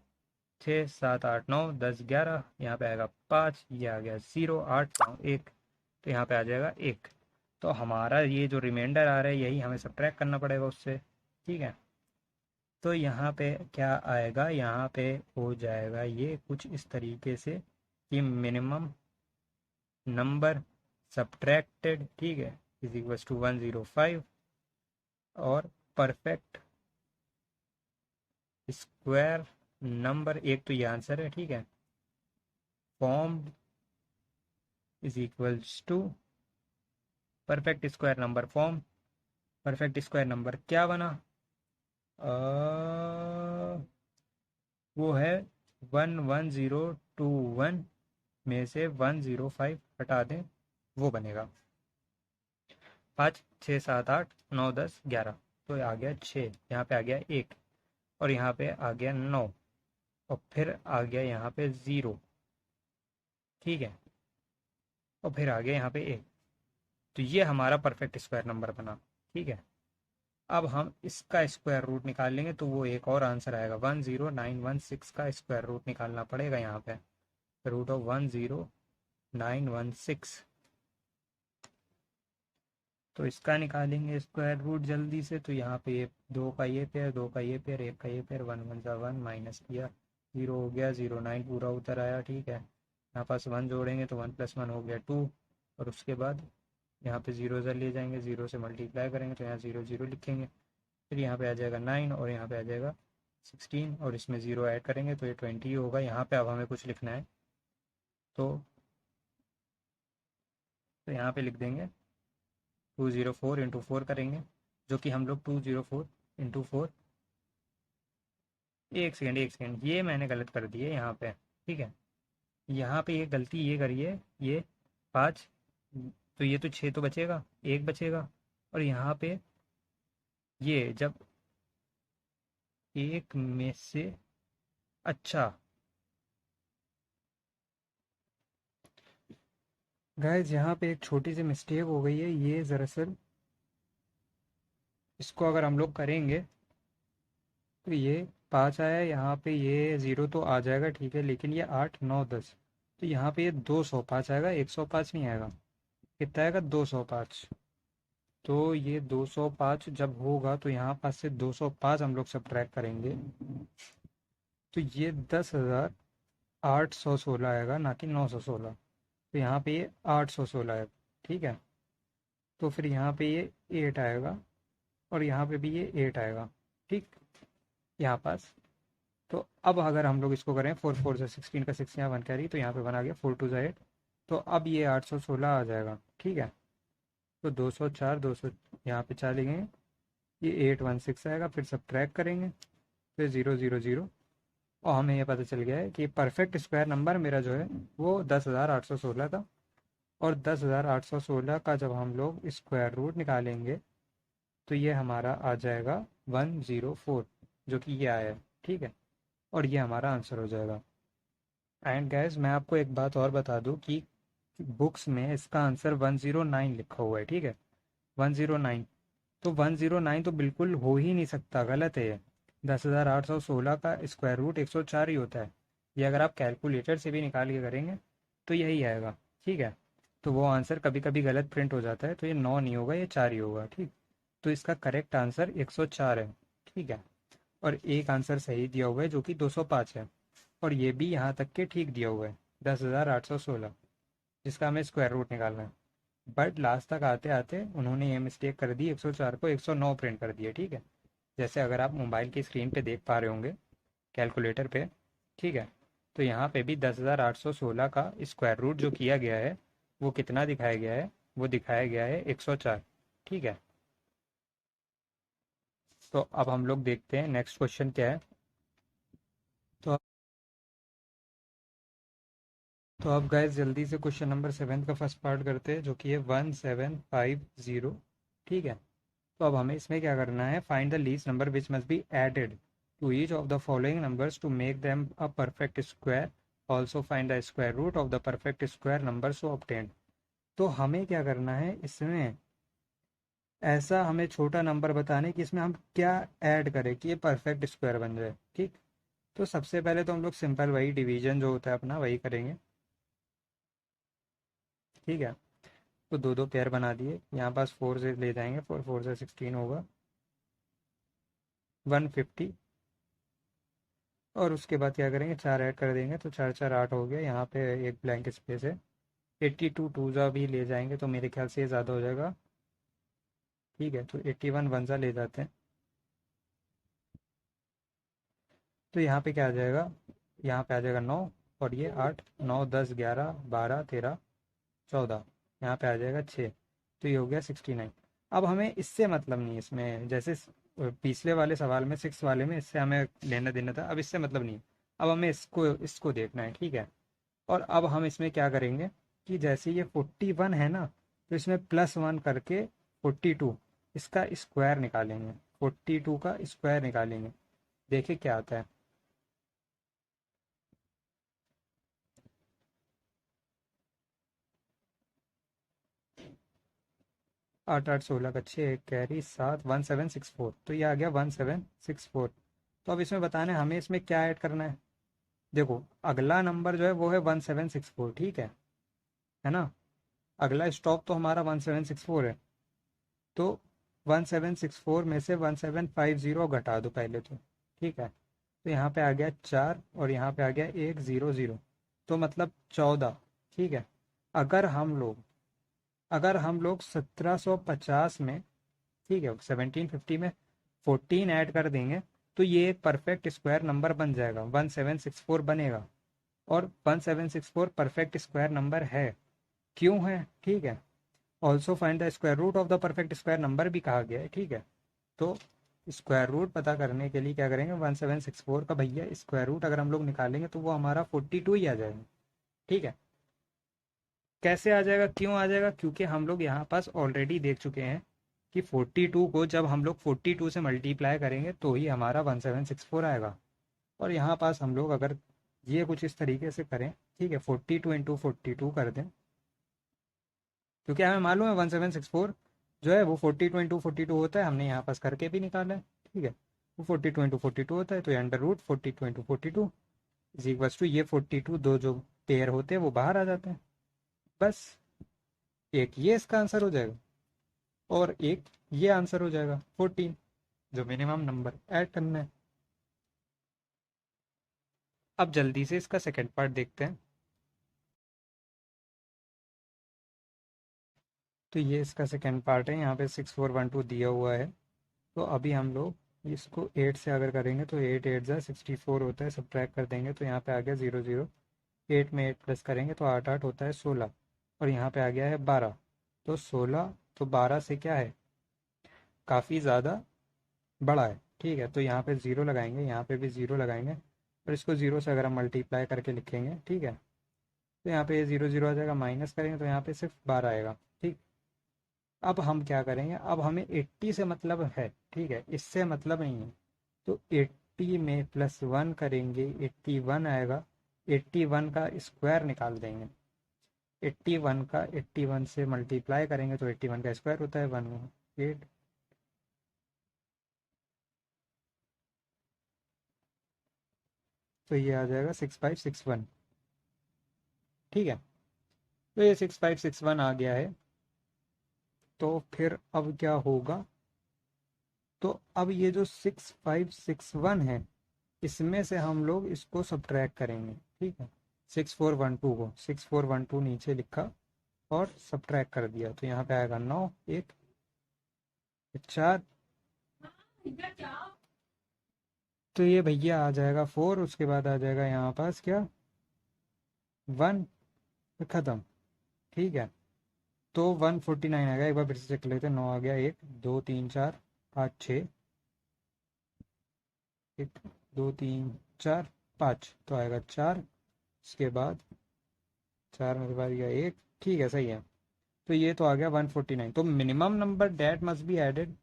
Speaker 1: 6 7 8 9 10 11, यहाँ पे आएगा 5, ये आ गया 0 8 9 1, तो यहाँ पे आ जाएगा 1। तो हमारा ये जो रिमाइंडर आ रहा है यही हमें सब्ट्रैक्ट करना पड़ेगा उससे। ठीक है, तो यहाँ पे क्या आएगा, यहाँ पे हो जाएगा ये कुछ इस तरीके से कि मिनिमम नंबर सब्ट्रैक्टेड, ठीक है, इज इक्वल्स टू 105, और परफेक्ट स्क्वायर नंबर, एक तो ये आंसर है, ठीक है, formed is equals to perfect square number form. Perfect square number क्या बना, वो है 11021 में से 105 हटा दें, वो बनेगा 5 6 7 8 9 10 11। तो आ गया 6, यहाँ पे आ गया 1, और यहाँ पे आ गया 9, और फिर आ गया यहाँ पे 0, ठीक है, और फिर आ गया यहाँ पे 1। तो ये हमारा परफेक्ट स्क्वायर नंबर बना, ठीक है। अब हम इसका स्क्वायर रूट निकाल लेंगे तो वो एक और आंसर आएगा, 10916 का स्क्वायर रूट निकालना पड़ेगा यहाँ पे, रूट ऑफ 10916। तो इसका निकालेंगे स्क्वायर रूट जल्दी से, तो यहाँ पे ये दो का ये पेयर, दो का ये पेयर, एक का ये पेयर, वन वन सा वन, माइनस किया, 0 हो गया, 09 पूरा उतर आया, ठीक है। यहाँ पास 1 जोड़ेंगे तो 1 + 1 हो गया 2, और उसके बाद यहाँ पे 0 ज़र ले जाएंगे, 0 से मल्टीप्लाई करेंगे तो यहाँ 0 0 लिखेंगे, फिर यहाँ पे आ जाएगा 9, और यहाँ पे आ जाएगा 16, और इसमें 0 ऐड करेंगे तो ये 20 होगा। यहाँ पे अब हमें कुछ लिखना है, तो यहाँ पे लिख देंगे 204 इंटू 4 करेंगे, जो कि हम लोग 204 इंटू 4, एक सेकेंड एक सेकेंड, ये मैंने गलत कर दिए यहाँ पे, ठीक है। यहाँ पे ये गलती ये करिए, ये 5, तो ये तो 6 तो बचेगा, एक बचेगा, और यहाँ पे ये जब एक में से, अच्छा गाइज यहाँ पे एक छोटी सी मिस्टेक हो गई है, ये दरअसल इसको अगर हम लोग करेंगे तो ये 5 आया, यहाँ पे ये 0 तो आ जाएगा, ठीक है, लेकिन ये 8 9 10, तो यहाँ पे ये 205 आएगा, 105 नहीं आएगा, कितना आएगा 205। तो ये 205 जब होगा तो यहाँ पास से 205 हम लोग सब्ट्रैक्ट करेंगे, तो ये 10,816 आएगा, ना कि 916। तो यहाँ पे ये 816 आएगा, ठीक है। तो फिर यहाँ पे ये 8 आएगा, और यहाँ पे भी ये 8 आएगा, ठीक, यहाँ पास। तो अब अगर हम लोग इसको करें, 4 4 से 16 का 6 यहाँ 1 कैरी, तो यहाँ पे 1 आ गया, 4 2 8, तो अब ये 816 आ जाएगा, ठीक है। तो 204, 200 यहाँ पे 4 लिखेंगे, ये 816 आएगा, फिर सब्ट्रैक्ट करेंगे, फिर 0 0 0, और हमें ये पता चल गया है कि परफेक्ट स्क्वायर नंबर मेरा जो है वो 10,816 था। और 10,816 का जब हम लोग स्क्वायर रूट निकालेंगे तो ये हमारा आ जाएगा 104, जो कि ये आया है, ठीक है, और ये हमारा आंसर हो जाएगा। एंड गैस मैं आपको एक बात और बता दूं कि बुक्स में इसका आंसर 109 लिखा हुआ है, ठीक है, 109। तो 109 तो बिल्कुल हो ही नहीं सकता, गलत है ये। 10,816 का स्क्वायर रूट 104 ही होता है। ये अगर आप कैलकुलेटर से भी निकाल के करेंगे तो यही आएगा, ठीक है। तो वो आंसर कभी कभी गलत प्रिंट हो जाता है, तो ये 9 नहीं होगा, ये 4 ही होगा, ठीक। तो इसका करेक्ट आंसर 104 है, ठीक है। और एक आंसर सही दिया हुआ है जो कि 205 है, और ये भी यहाँ तक के ठीक दिया हुआ है, 10,816, जिसका हमें स्क्वायर रूट निकालना है। बट लास्ट तक आते आते उन्होंने ये मिस्टेक कर दी, 104 को 109 प्रिंट कर दिया, ठीक है। जैसे अगर आप मोबाइल की स्क्रीन पे देख पा रहे होंगे कैलकुलेटर पे, ठीक है। तो यहाँ पे भी 10,816 का स्क्वायर रूट जो किया गया है वो कितना दिखाया गया है, वो दिखाया गया है 104, ठीक है। तो अब हम लोग देखते हैं नेक्स्ट क्वेश्चन क्या है। तो अब गाइस जल्दी से क्वेश्चन नंबर 7 का फर्स्ट पार्ट करते हैं, जो कि है 1750, ठीक है। तो अब हमें इसमें क्या करना है, find the least number which must be added to each of the following numbers to make them a perfect square, also find the square root of the perfect square number so obtained. तो हमें क्या करना है, इसमें ऐसा हमें छोटा number बताने कि इसमें हम क्या ऐड करें कि ये परफेक्ट स्क्वायर बन जाए, ठीक। तो सबसे पहले तो हम लोग सिंपल वही डिवीजन जो होता है अपना वही करेंगे, ठीक है। तो दो दो पेयर बना दिए, यहाँ पास 4 से ले जाएंगे, 4 4 से 16 होगा 150, और उसके बाद क्या करेंगे, 4 ऐड कर देंगे तो 4 4 8 हो गया। यहाँ पे एक ब्लैंक स्पेस है। 82 टूज़ा भी ले जाएंगे तो मेरे ख्याल से ये ज़्यादा हो जाएगा। ठीक है, तो 81 वन ज़ा ले जाते हैं। तो यहाँ पे क्या आ जाएगा, यहाँ पे आ जाएगा 9, और ये 8, 9 10 11 12 13 14, यहाँ पे आ जाएगा 6। तो ये हो गया 69। अब हमें इससे मतलब नहीं है, इसमें जैसे पिछले वाले सवाल में 6 वाले में इससे हमें लेना देना था, अब इससे मतलब नहीं है। अब हमें इसको इसको देखना है, ठीक है। और अब हम इसमें क्या करेंगे कि जैसे ये 41 है ना, तो इसमें +1 करके 42 इसका स्क्वायर निकालेंगे, 42 का स्क्वायर निकालेंगे। देखिए क्या आता है। 8 8 16 का 6, कैरी 7, 1764, तो ये आ गया 1764। तो अब इसमें बताना है हमें इसमें क्या ऐड करना है। देखो अगला नंबर जो है वो है 1764, ठीक है ना। अगला स्टॉप तो हमारा 1764 है। तो 1764 में से 1750 घटा दो पहले तो, ठीक है। तो यहाँ पे आ गया 4 और यहाँ पे आ गया 100, तो मतलब 14, ठीक है। अगर हम लोग अगर हम लोग 1750 में, ठीक है, 1750 में 14 ऐड कर देंगे तो ये एक परफेक्ट स्क्वायर नंबर बन जाएगा, 1764 बनेगा। और 1764 परफेक्ट स्क्वायर नंबर है। क्यों है, ठीक है। Also find the square root of the perfect square number भी कहा गया है, ठीक है। तो स्क्वायर रूट पता करने के लिए क्या करेंगे, 1764 का भैया स्क्वायर रूट अगर हम लोग निकालेंगे तो वो हमारा 42 ही आ जाएगा, ठीक है। कैसे आ जाएगा, क्यों आ जाएगा, क्योंकि हम लोग यहाँ पास ऑलरेडी देख चुके हैं कि 42 को जब हम लोग 42 से मल्टीप्लाई करेंगे तो ही हमारा 1764 आएगा। और यहाँ पास हम लोग अगर ये कुछ इस तरीके से करें, ठीक है, 42 इंटू 42 कर दें, क्योंकि हमें मालूम है 1764 जो है वो 42 इंटू 42 होता है, हमने यहाँ पास करके भी निकाला है, ठीक है। वो 42 इंटू 42 होता है, तो ये under root 42 into 42 is equals to ये 42 दो जो पेयर होते हैं वो बाहर आ जाते हैं। बस एक ये इसका आंसर हो जाएगा और एक ये आंसर हो जाएगा 14, जो मिनिमम नंबर ऐड करना है। अब जल्दी से इसका सेकेंड पार्ट देखते हैं। तो ये इसका सेकेंड पार्ट है, यहाँ पे 6412 दिया हुआ है। तो अभी हम लोग इसको 8 से अगर करेंगे तो 8 8 जा 64 होता है, सब्ट्रैक्ट कर देंगे तो यहाँ पे आ गया 00। 8 में 8 प्लस करेंगे तो 8 8 होता है 16, और यहाँ पे आ गया है 12। तो 16 तो 12 से क्या है, काफ़ी ज़्यादा बड़ा है, ठीक है। तो यहाँ पे ज़ीरो लगाएंगे, यहाँ पे भी ज़ीरो लगाएंगे, और इसको ज़ीरो से अगर हम मल्टीप्लाई करके लिखेंगे, ठीक है, तो यहाँ पे ये 0 0 आ जाएगा, माइनस करेंगे तो यहाँ पे सिर्फ 12 आएगा, ठीक। अब हम क्या करेंगे, अब हमें 80 से मतलब है, ठीक है, इससे मतलब नहीं है। तो 80 में +1 करेंगे, 81 आएगा। 81 का स्क्वायर निकाल देंगे। 81 का 81 से मल्टीप्लाई करेंगे तो 81 का स्क्वायर होता है 118। तो ये आ जाएगा 6561, ठीक है। तो ये 6561 आ गया है। तो फिर अब क्या होगा, तो अब ये जो 6561 है इसमें से हम लोग इसको सब्ट्रैक्ट करेंगे, ठीक है। 6412 को 6412 नीचे लिखा और सब्ट्रैक्ट कर दिया, तो यहाँ पे आएगा 9, 1 4, तो ये भैया आ जाएगा 4। उसके बाद आ जाएगा यहाँ पास क्या, 1, खत्म, ठीक है। तो 149 आएगा, एक बार फिर से चेक लेते हैं। 9 आ गया, 1 2 3 4 5 6, 1 2 3 4 5, तो आएगा 4। उसके बाद 4 में बाद गया 1, ठीक है, सही है। तो ये तो आ गया 149। तो minimum number that must be added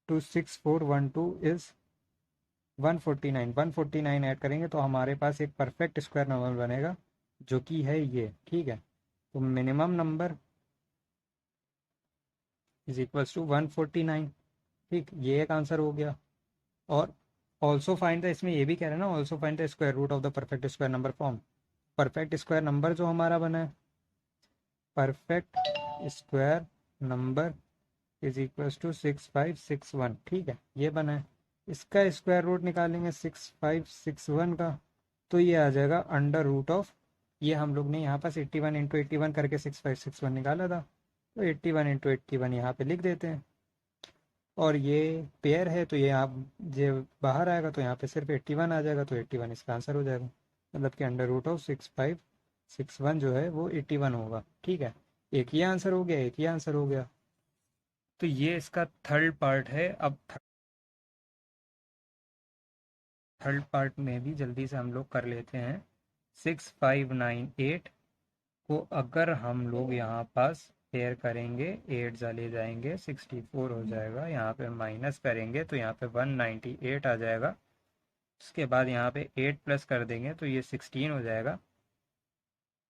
Speaker 1: to 6412 is 149। 149 add करेंगे तो हमारे पास एक परफेक्ट स्क्वायर नंबर बनेगा, जो कि है ये, ठीक है। तो minimum number is equals to 149, ठीक, ये एक आंसर हो गया। और ऑल्सो फाइंड द, इसमें ये भी कह रहे हैं ना, also find the square root of the perfect square number form. Perfect square number जो हमारा बना है, perfect square number is equals to 6561, ठीक है, ये बना है। इसका स्क्वायर रूट निकालेंगे 6561 का, तो ये आ जाएगा अंडर रूट ऑफ, ये हम लोग ने यहाँ पास 81 इंटू 81 करके 6561 निकाला था, तो 81 इंटू 81 यहाँ पे लिख देते हैं। और ये पेयर है तो ये आप ये बाहर आएगा तो यहाँ पे सिर्फ 81 आ जाएगा, तो 81 इसका आंसर हो जाएगा। मतलब कि अंडर रूट ऑफ 6561 जो है वो 81 होगा। ठीक है, एक ही आंसर हो गया, एक ही आंसर हो गया। तो ये इसका थर्ड पार्ट है। अब थर्ड पार्ट में भी जल्दी से हम लोग कर लेते हैं। 6598 को अगर हम लोग यहाँ पास पेयर करेंगे, 8 चले जाएंगे, 64 हो जाएगा। यहाँ पे माइनस करेंगे तो यहाँ पे 198 आ जाएगा। उसके बाद यहाँ पे 8 प्लस कर देंगे तो ये 16 हो जाएगा।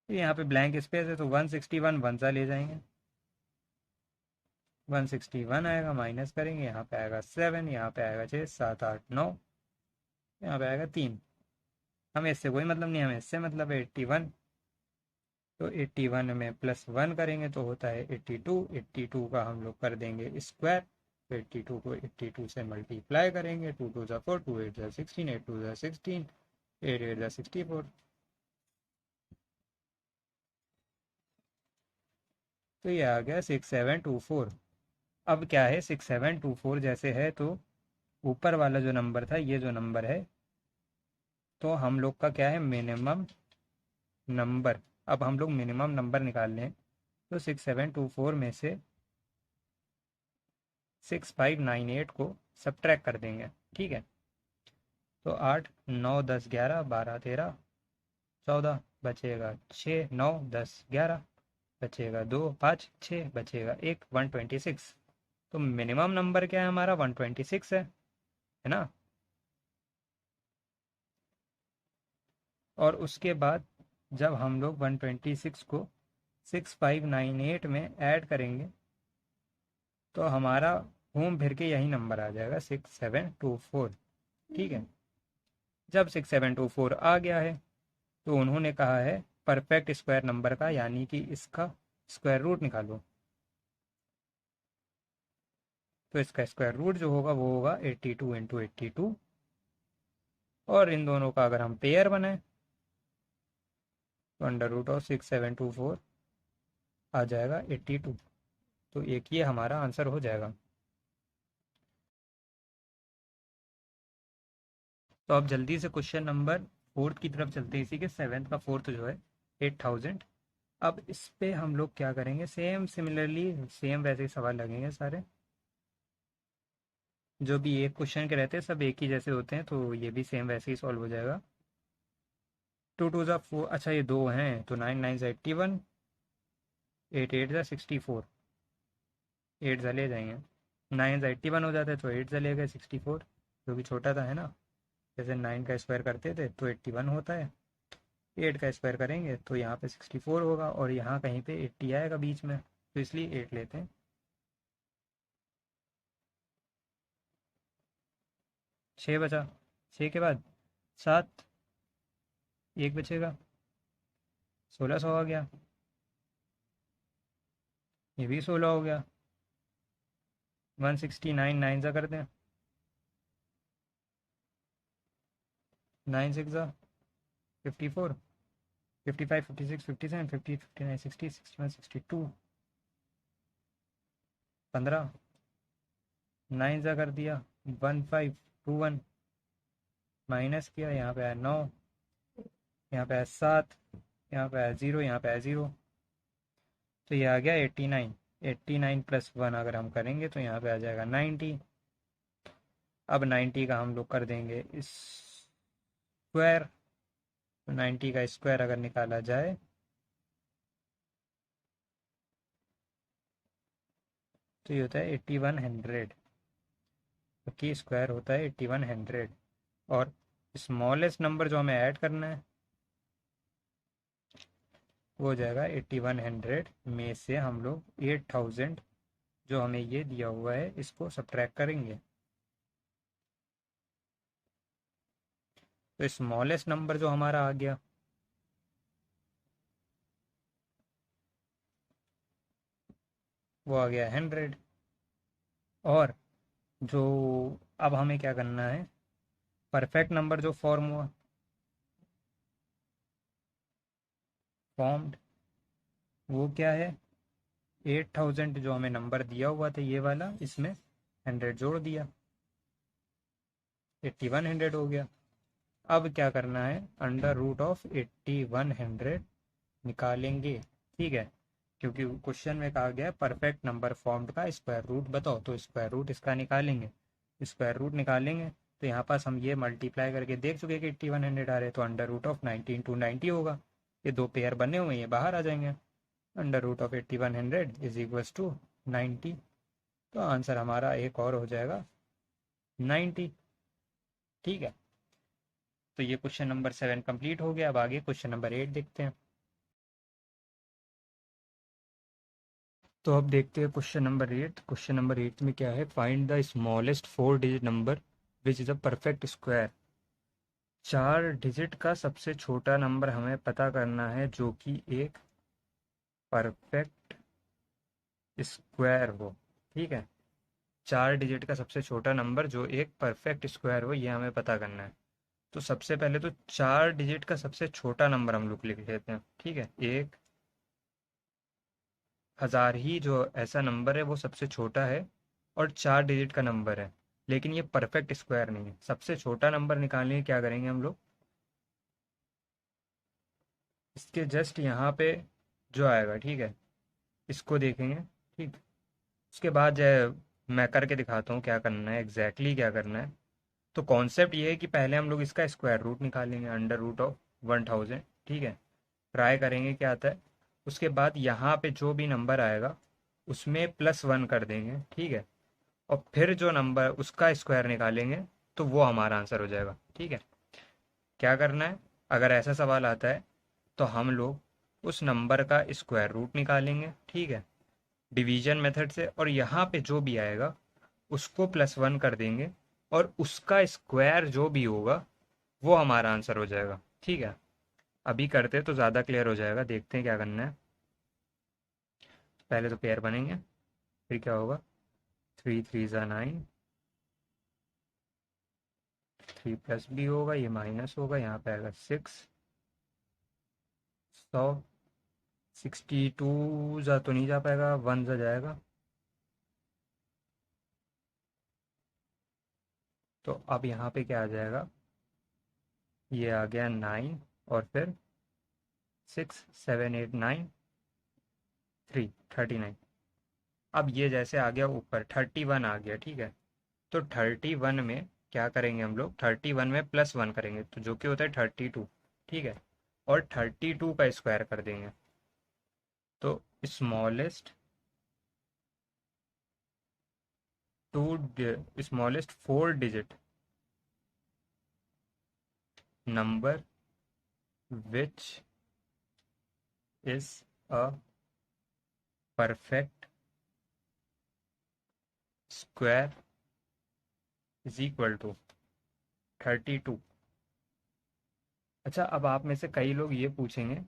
Speaker 1: तो यहाँ पे ब्लैंक स्पेस है तो 161 वन सा ले जाएंगे, 161 आएगा, माइनस करेंगे, यहाँ पे आएगा 7, यहाँ पे आएगा 6 7 8 9, यहाँ पे आएगा 3। हमें इससे कोई मतलब नहीं, हमें इससे मतलब है 81। तो 81 में प्लस 1 करेंगे तो होता है 82। 82 का हम लोग कर देंगे स्क्वायर, तो 82 को 82 से मल्टीप्लाई करेंगे, 2 2 4, 2 8 16, 8 2 16, 8 8 64। तो ये आ गया 6724। अब क्या है, 6724 जैसे है तो ऊपर वाला जो नंबर था, ये जो नंबर है, तो हम लोग का क्या है, मिनिमम नंबर। अब हम लोग मिनिमम नंबर निकाल लें तो 6724 में से 6598 को सब्ट्रैक्ट कर देंगे। ठीक है, तो 8 9 10 11 12 13 14, बचेगा 6 9 10 11, बचेगा 2 5 6, बचेगा 1, 126। तो मिनिमम नंबर क्या है हमारा, 126 है ना। और उसके बाद जब हम लोग 126 को 6598 में ऐड करेंगे तो हमारा घूम फिर के यही नंबर आ जाएगा, 6724। ठीक है, जब 6724 आ गया है तो उन्होंने कहा है परफेक्ट स्क्वायर नंबर का, यानी कि इसका स्क्वायर रूट निकालो। तो इसका स्क्वायर रूट जो होगा वो होगा 82 इंटू 82, और इन दोनों का अगर हम पेयर बनाए तो अंडर रूट ऑफ 6724 आ जाएगा 82। तो एक ये हमारा आंसर हो जाएगा। तो अब जल्दी से क्वेश्चन नंबर फोर्थ की तरफ चलते हैं। इसी के सेवेंथ का फोर्थ जो है 8000। अब इस पे हम लोग क्या करेंगे, सेम सिमिलरली सेम वैसे ही सवाल लगेंगे सारे, जो भी एक क्वेश्चन के रहते हैं सब एक ही जैसे होते हैं, तो ये भी सेम वैसे ही सॉल्व हो जाएगा। 2 2 ज़ा 4, अच्छा ये दो हैं तो 9 9 ज़ा 81, 8 8 ज़ा 64, 8 ज़ा ले जाएंगे, 9 ज़ा 81 हो जाता है तो 8 ज़ा ले गए 64, जो कि छोटा था है ना। जैसे 9 का स्क्वायर करते थे तो 81 होता है, 8 का स्क्वायर करेंगे तो यहाँ पे 64 होगा, और यहाँ कहीं पे 80 आएगा बीच में, तो इसलिए 8 लेते हैं। 6 बचा, 6 के बाद 7, 1 बचेगा, 1600 आ गया, ये भी 16 हो गया। 169 9 ज़ा करते हैं, 9 6 ज़ा 54, 55 56 57 50 59 60 61 62, 15, 9 ज़ा कर दिया 1521, माइनस किया, यहाँ पे आया 9, यहाँ पे आया 7, यहाँ पे आया 0, यहाँ पे आया 0, तो ये आ गया 89। 89 प्लस 1 अगर हम करेंगे तो यहाँ पे आ जाएगा 90। अब 90 का हम लोग कर देंगे स्क्वायर, तो 90 का स्क्वायर अगर निकाला जाए तो ये होता है 8100, क्योंकि स्क्वायर होता है 8100। और स्मॉलेस्ट नंबर जो हमें ऐड करना है वो हो जाएगा 8100 में से हम लोग 8000 जो हमें ये दिया हुआ है इसको सब्ट्रैक्ट करेंगे। तो स्मॉलेस्ट नंबर जो हमारा आ गया वो आ गया 100, और जो अब हमें क्या करना है, परफेक्ट नंबर जो फॉर्म हुआ, फॉर्म्ड, वो क्या है, 8000 जो हमें नंबर दिया हुआ था ये वाला, इसमें 100 जोड़ दिया, 8100 हो गया। अब क्या करना है, अंडर रूट ऑफ 8100 निकालेंगे, ठीक है, क्योंकि क्वेश्चन में कहा गया है परफेक्ट नंबर फॉर्म्ड का स्क्वायर रूट बताओ, तो स्क्वायर रूट इसका निकालेंगे। स्क्वायर रूट निकालेंगे तो यहाँ पास हम ये मल्टीप्लाई करके देख चुके कि 8100 आ रहे हैं, तो अंडर रूट ऑफ 90 इंटू 90 होगा। ये दो पेयर बने हुए हैं, ये बाहर आ जाएंगे। Under root of 8100 is equals to 90, तो आंसर हमारा एक और हो जाएगा 90। ठीक है, तो ये क्वेश्चन नंबर 7 कंप्लीट हो गया। अब आगे क्वेश्चन नंबर 8 देखते हैं। तो अब देखते हैं क्वेश्चन नंबर 8। क्वेश्चन नंबर 8 में क्या है, find the smallest 4 digit number which is a perfect square. 4 digit का सबसे छोटा नंबर हमें पता करना है जो कि एक परफेक्ट स्क्वायर हो। ठीक है, 4 डिजिट का सबसे छोटा नंबर जो एक परफेक्ट स्क्वायर हो, ये हमें पता करना है। तो सबसे पहले तो 4 डिजिट का सबसे छोटा नंबर हम लोग लिख लेते हैं। ठीक है, 1000 ही जो ऐसा नंबर है वो सबसे छोटा है और 4 डिजिट का नंबर है, लेकिन ये परफेक्ट स्क्वायर नहीं है। सबसे छोटा नंबर निकालने के क्या करेंगे हम लोग, इसके जस्ट यहाँ पे जो आएगा, ठीक है, इसको देखेंगे। ठीक, उसके बाद जो मैं करके दिखाता हूँ क्या करना है, एग्जैक्टली क्या करना है। तो कॉन्सेप्ट ये है कि पहले हम लोग इसका स्क्वायर रूट निकालेंगे, अंडर रूट ऑफ 1000। ठीक है, ट्राई करेंगे क्या आता है। उसके बाद यहाँ पे जो भी नंबर आएगा उसमें +1 कर देंगे। ठीक है, और फिर जो नंबर उसका स्क्वायर निकालेंगे तो वो हमारा आंसर हो जाएगा। ठीक है, क्या करना है, अगर ऐसा सवाल आता है तो हम लोग उस नंबर का स्क्वायर रूट निकालेंगे। ठीक है, डिवीजन मेथड से, और यहाँ पे जो भी आएगा उसको +1 कर देंगे और उसका स्क्वायर जो भी होगा वो हमारा आंसर हो जाएगा। ठीक है, अभी करते तो ज़्यादा क्लियर हो जाएगा। देखते हैं क्या करना है। पहले तो पेयर बनेंगे, फिर क्या होगा, 3 3 ज़ा 9, 3 प्लस भी होगा, ये माइनस होगा, यहाँ पे आएगा 6, 100, 62 जा तो नहीं जा पाएगा, 1 जा जाएगा। तो अब यहाँ पे क्या आ जाएगा, ये आ गया 9 और फिर 6 7 8 9 3 39। अब ये जैसे आ गया ऊपर 31 आ गया। ठीक है, तो 31 में क्या करेंगे हम लोग, 31 में +1 करेंगे तो जो कि होता है 32। ठीक है, और 32 का स्क्वायर कर देंगे। तो smallest smallest 4 digit number which is a perfect square is equal to 32। अच्छा, अब आप में से कई लोग ये पूछेंगे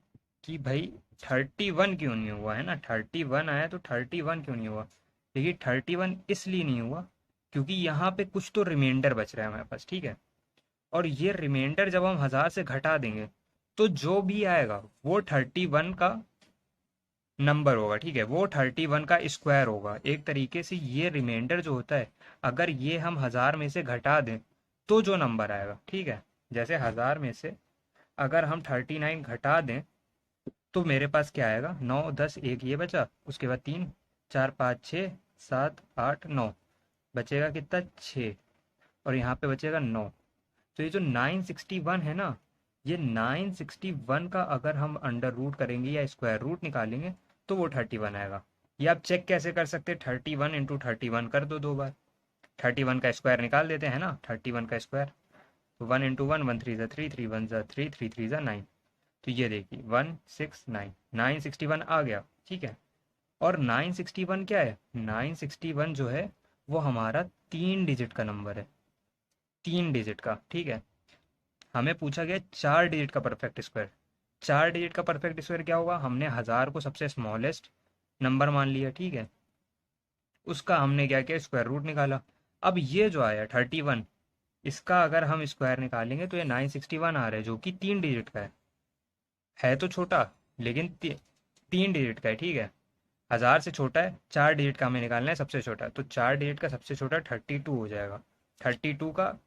Speaker 1: कि भाई 31 क्यों नहीं हुआ, है ना, 31 आया तो 31 क्यों नहीं हुआ। देखिए 31 इसलिए नहीं हुआ क्योंकि यहाँ पे कुछ तो रिमाइंडर बच रहा है हमारे पास। ठीक है, और ये रिमाइंडर जब हम 1000 से घटा देंगे तो जो भी आएगा वो 31 का नंबर होगा। ठीक है, वो 31 का स्क्वायर होगा। एक तरीके से ये रिमाइंडर जो होता है, अगर ये हम 1000 में से घटा दें तो जो नंबर आएगा, ठीक है, जैसे 1000 में से अगर हम 39 घटा दें तो मेरे पास क्या आएगा, 9 10 1 ये बचा, उसके बाद 3 4 5 6 7 8 9, बचेगा कितना, 6, और यहाँ पे बचेगा 9। तो ये जो 961 है ना, ये 961 का अगर हम अंडर रूट करेंगे या स्क्वायर रूट निकालेंगे तो वो 31 आएगा। ये आप चेक कैसे कर सकते हैं, 31 इंटू 31 कर दो 2 बार, 31 का स्क्वायर निकाल देते हैं ना, 31 का स्क्वायर, तो 1 इंटू 1 1 3 ज़ा 3 3 1 ज़ा 3 3 3 ज़ा 9। तो ये देखिए 169 961 आ गया। ठीक है, और 961 क्या है, 961 जो है वो हमारा 3 डिजिट का नंबर है, 3 डिजिट का। ठीक है, हमें पूछा गया 4 डिजिट का परफेक्ट स्क्वायर। 4 डिजिट का परफेक्ट स्क्वायर क्या होगा, हमने 1000 को सबसे स्मॉलेस्ट नंबर मान लिया। ठीक है, उसका हमने क्या किया, स्क्वायर रूट निकाला। अब ये जो आया 31, इसका अगर हम स्क्वायर निकालेंगे तो ये 961 आ रहा है, जो कि 3 डिजिट का है तो छोटा, लेकिन 3 डिजिट का है, ठीक है। 1000 से छोटा है, 4 डिजिट का हमें निकालना है सबसे छोटा, तो 4 डिजिट का सबसे छोटा 32 हो जाएगा। 32 का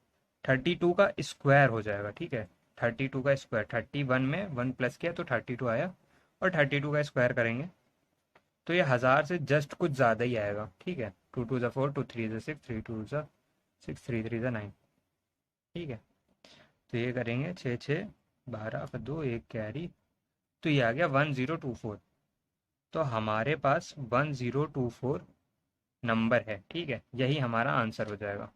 Speaker 1: 32 का स्क्वायर हो जाएगा, ठीक है। 32 का स्क्वायर, 31 में 1 प्लस किया तो 32 आया, और 32 का स्क्वायर करेंगे तो ये 1000 से जस्ट कुछ ज़्यादा ही आएगा, ठीक है। 2 2 ज़ा 4, 2 3 ज़ा 6, 3 2 ज़ा 6, 3 3 ज़ा 9, ठीक है। तो ये करेंगे 6 6 12 का 2, एक कैरी, तो ये आ गया 1024। तो हमारे पास 1024 नंबर है, ठीक है, यही हमारा आंसर हो जाएगा।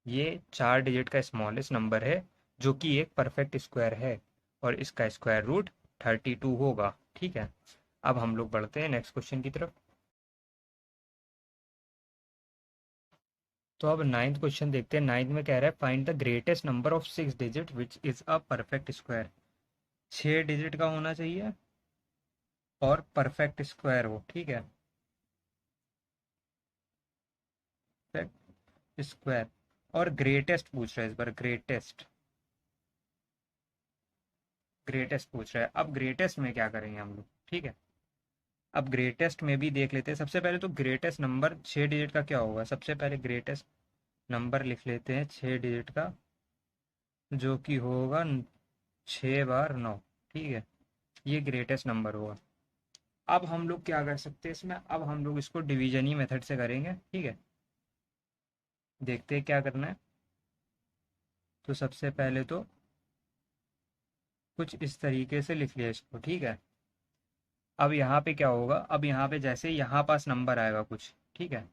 Speaker 1: ये 4 डिजिट का स्मॉलेस्ट नंबर है, जो कि एक परफेक्ट स्क्वायर है, और इसका स्क्वायर रूट 32 होगा, ठीक है। अब हम लोग बढ़ते हैं नेक्स्ट क्वेश्चन की तरफ। तो अब नाइन्थ क्वेश्चन देखते हैं। नाइन्थ में कह रहा है find the greatest number of 6 digit which is a perfect square. 6 digit का होना चाहिए और परफेक्ट स्क्वायर हो, ठीक है। परफेक्ट स्क्वायर, और ग्रेटेस्ट पूछ रहा है इस बार, ग्रेटेस्ट। ग्रेटेस्ट पूछ रहा है। अब ग्रेटेस्ट में क्या करेंगे हम लोग, ठीक है। अब ग्रेटेस्ट में भी देख लेते हैं। सबसे पहले तो ग्रेटेस्ट नंबर 6 डिजिट का क्या होगा, सबसे पहले ग्रेटेस्ट नंबर लिख लेते हैं 6 डिजिट का, जो कि होगा 6 बार 9, ठीक है। ये ग्रेटेस्ट नंबर होगा। अब हम लोग क्या कर सकते हैं इसमें, अब हम लोग इसको डिवीजन ही मेथड से करेंगे, ठीक है। देखते हैं क्या करना है। तो सबसे पहले तो कुछ इस तरीके से लिख लिया इसको, ठीक है। अब यहाँ पे क्या होगा, अब यहाँ पे जैसे यहाँ पास नंबर आएगा कुछ, ठीक है।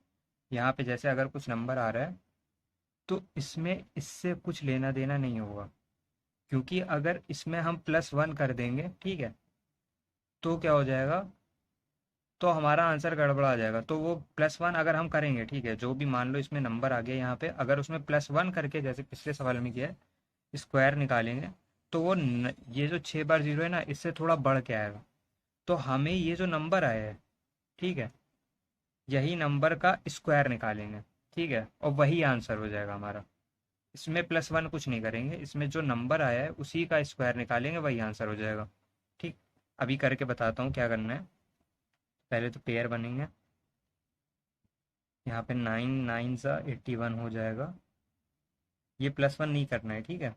Speaker 1: यहाँ पे जैसे अगर कुछ नंबर आ रहा है, तो इसमें इससे कुछ लेना देना नहीं होगा, क्योंकि अगर इसमें हम +1 कर देंगे, ठीक है, तो क्या हो जाएगा, तो हमारा आंसर गड़बड़ा जाएगा। तो वो +1 अगर हम करेंगे, ठीक है, जो भी मान लो इसमें नंबर आ गया यहाँ पे, अगर उसमें +1 करके जैसे पिछले सवाल में किया है स्क्वायर निकालेंगे, तो वो ये जो 6 बार 0 है ना, इससे थोड़ा बढ़ के आएगा। तो हमें ये जो नंबर आया है, ठीक है, यही नंबर का स्क्वायर निकालेंगे, ठीक है, और वही आंसर हो जाएगा हमारा। इसमें +1 कुछ नहीं करेंगे, इसमें जो नंबर आया है उसी का स्क्वायर निकालेंगे, वही आंसर हो जाएगा, ठीक। अभी करके बताता हूँ क्या करना है। पहले तो पेयर बनेंगे। यहाँ पे 9 9 ज़ा 81 हो जाएगा। ये +1 नहीं करना है, ठीक है।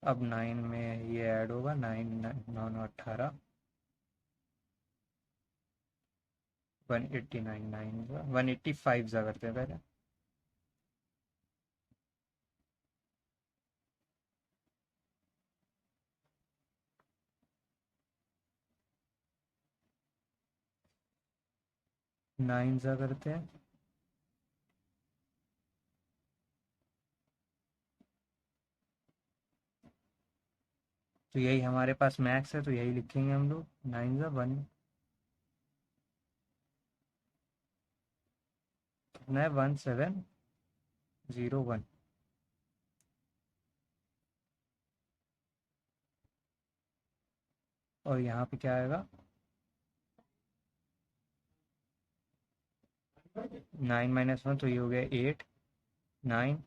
Speaker 1: अब 9 में ये ऐड होगा, 9 9 9 18, 189, 185 ज़ा करते हैं पहले। 9 ज़ा करते हैं, तो यही हमारे पास मैक्स है, तो यही लिखेंगे हम लोग। 9 ज़ा 1 कितना है, 1701। और यहाँ पे क्या आएगा, 9 - 1, तो ये हो गया 8 9।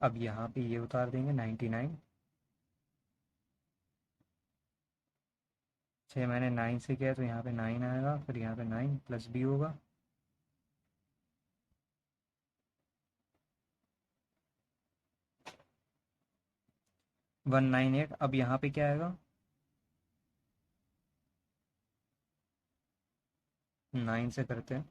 Speaker 1: अब यहाँ पे ये उतार देंगे 99। 6 मैंने 9 से किया, तो यहाँ पे 9 आएगा, फिर यहाँ पे 9 प्लस बी होगा। वन 198। अब यहाँ पे क्या आएगा, 9 से करते हैं।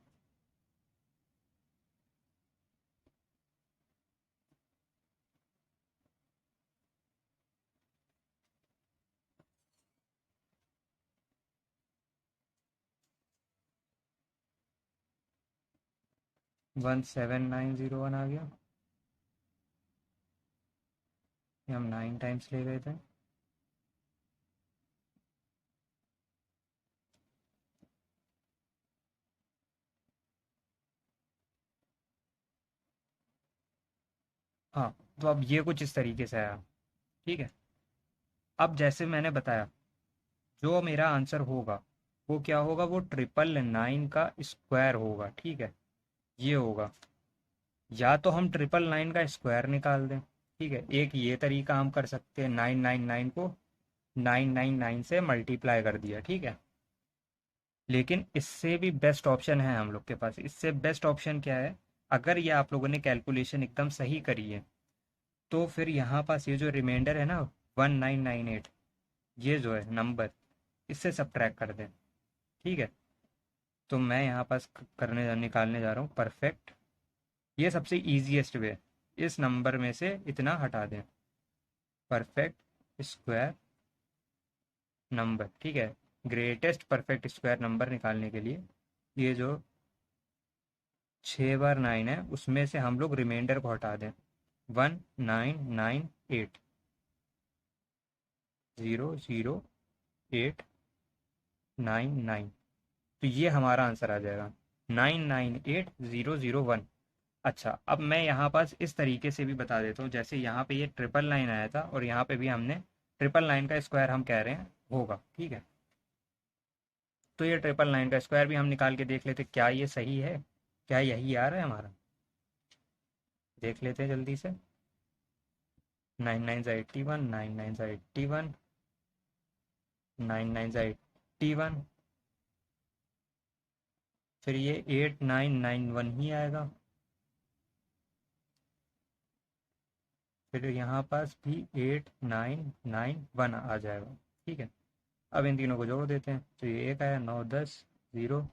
Speaker 1: 17901 आ गया। ये हम 9 टाइम्स ले गए थे। हाँ, तो अब ये कुछ इस तरीके से आया। ठीक है, अब जैसे मैंने बताया, जो मेरा आंसर होगा वो क्या होगा, वो 999 का स्क्वायर होगा। ठीक है, ये होगा, या तो हम 999 का स्क्वायर निकाल दें। ठीक है, एक ये तरीका हम कर सकते हैं, 999 को 999 से मल्टीप्लाई कर दिया। ठीक है, लेकिन इससे भी बेस्ट ऑप्शन है हम लोग के पास। इससे बेस्ट ऑप्शन क्या है, अगर ये आप लोगों ने कैलकुलेशन एकदम सही करी है, तो फिर यहाँ पास ये जो रिमाइंडर है ना, 1998, ये जो है नंबर, इससे सब्ट्रैक्ट कर दें। ठीक है, तो मैं यहाँ पास निकालने जा रहा हूँ परफेक्ट। ये सबसे ईजीएस्ट वे, इस नंबर में से इतना हटा दें, परफेक्ट स्क्वायर नंबर। ठीक है, ग्रेटेस्ट परफेक्ट स्क्वायर नंबर निकालने के लिए ये जो 6 बार 9 है, उसमें से हम लोग रिमाइंडर को हटा दें, 1998, 00899। तो ये हमारा आंसर आ जाएगा, 998001। अच्छा, अब मैं यहाँ पास इस तरीके से भी बता देता हूँ, जैसे यहाँ पे ये 999 आया था और यहाँ पे भी हमने 999 का स्क्वायर हम कह रहे हैं होगा। ठीक है, तो ये 999 का स्क्वायर भी हम निकाल के देख लेते, क्या ये सही है, क्या यही आ रहा है हमारा, देख लेते हैं जल्दी से। 9 9 81, 9 9 81, 9 9 81, फिर ये 8991 ही आएगा, फिर यहाँ पास भी 8991 आ जाएगा। ठीक है, अब इन तीनों को जोड़ देते हैं, तो ये एक आया, 9 10 0,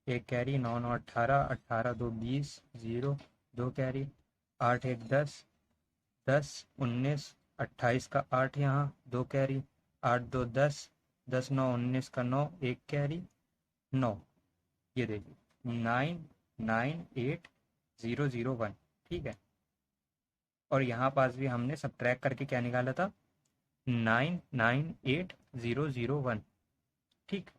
Speaker 1: एक कैरी, 9 9 18, 18 2 20, 0 2 कैरी, 8 1 10, 10 19, 28 का 8 यहाँ, 2 कैरी, 8 2 10, 10 9 19 का 9, एक कैरी, 9। ये देखिए, 998001। ठीक है, और यहाँ पास भी हमने सब्ट्रैक्ट करके क्या निकाला था, 998001। ठीक,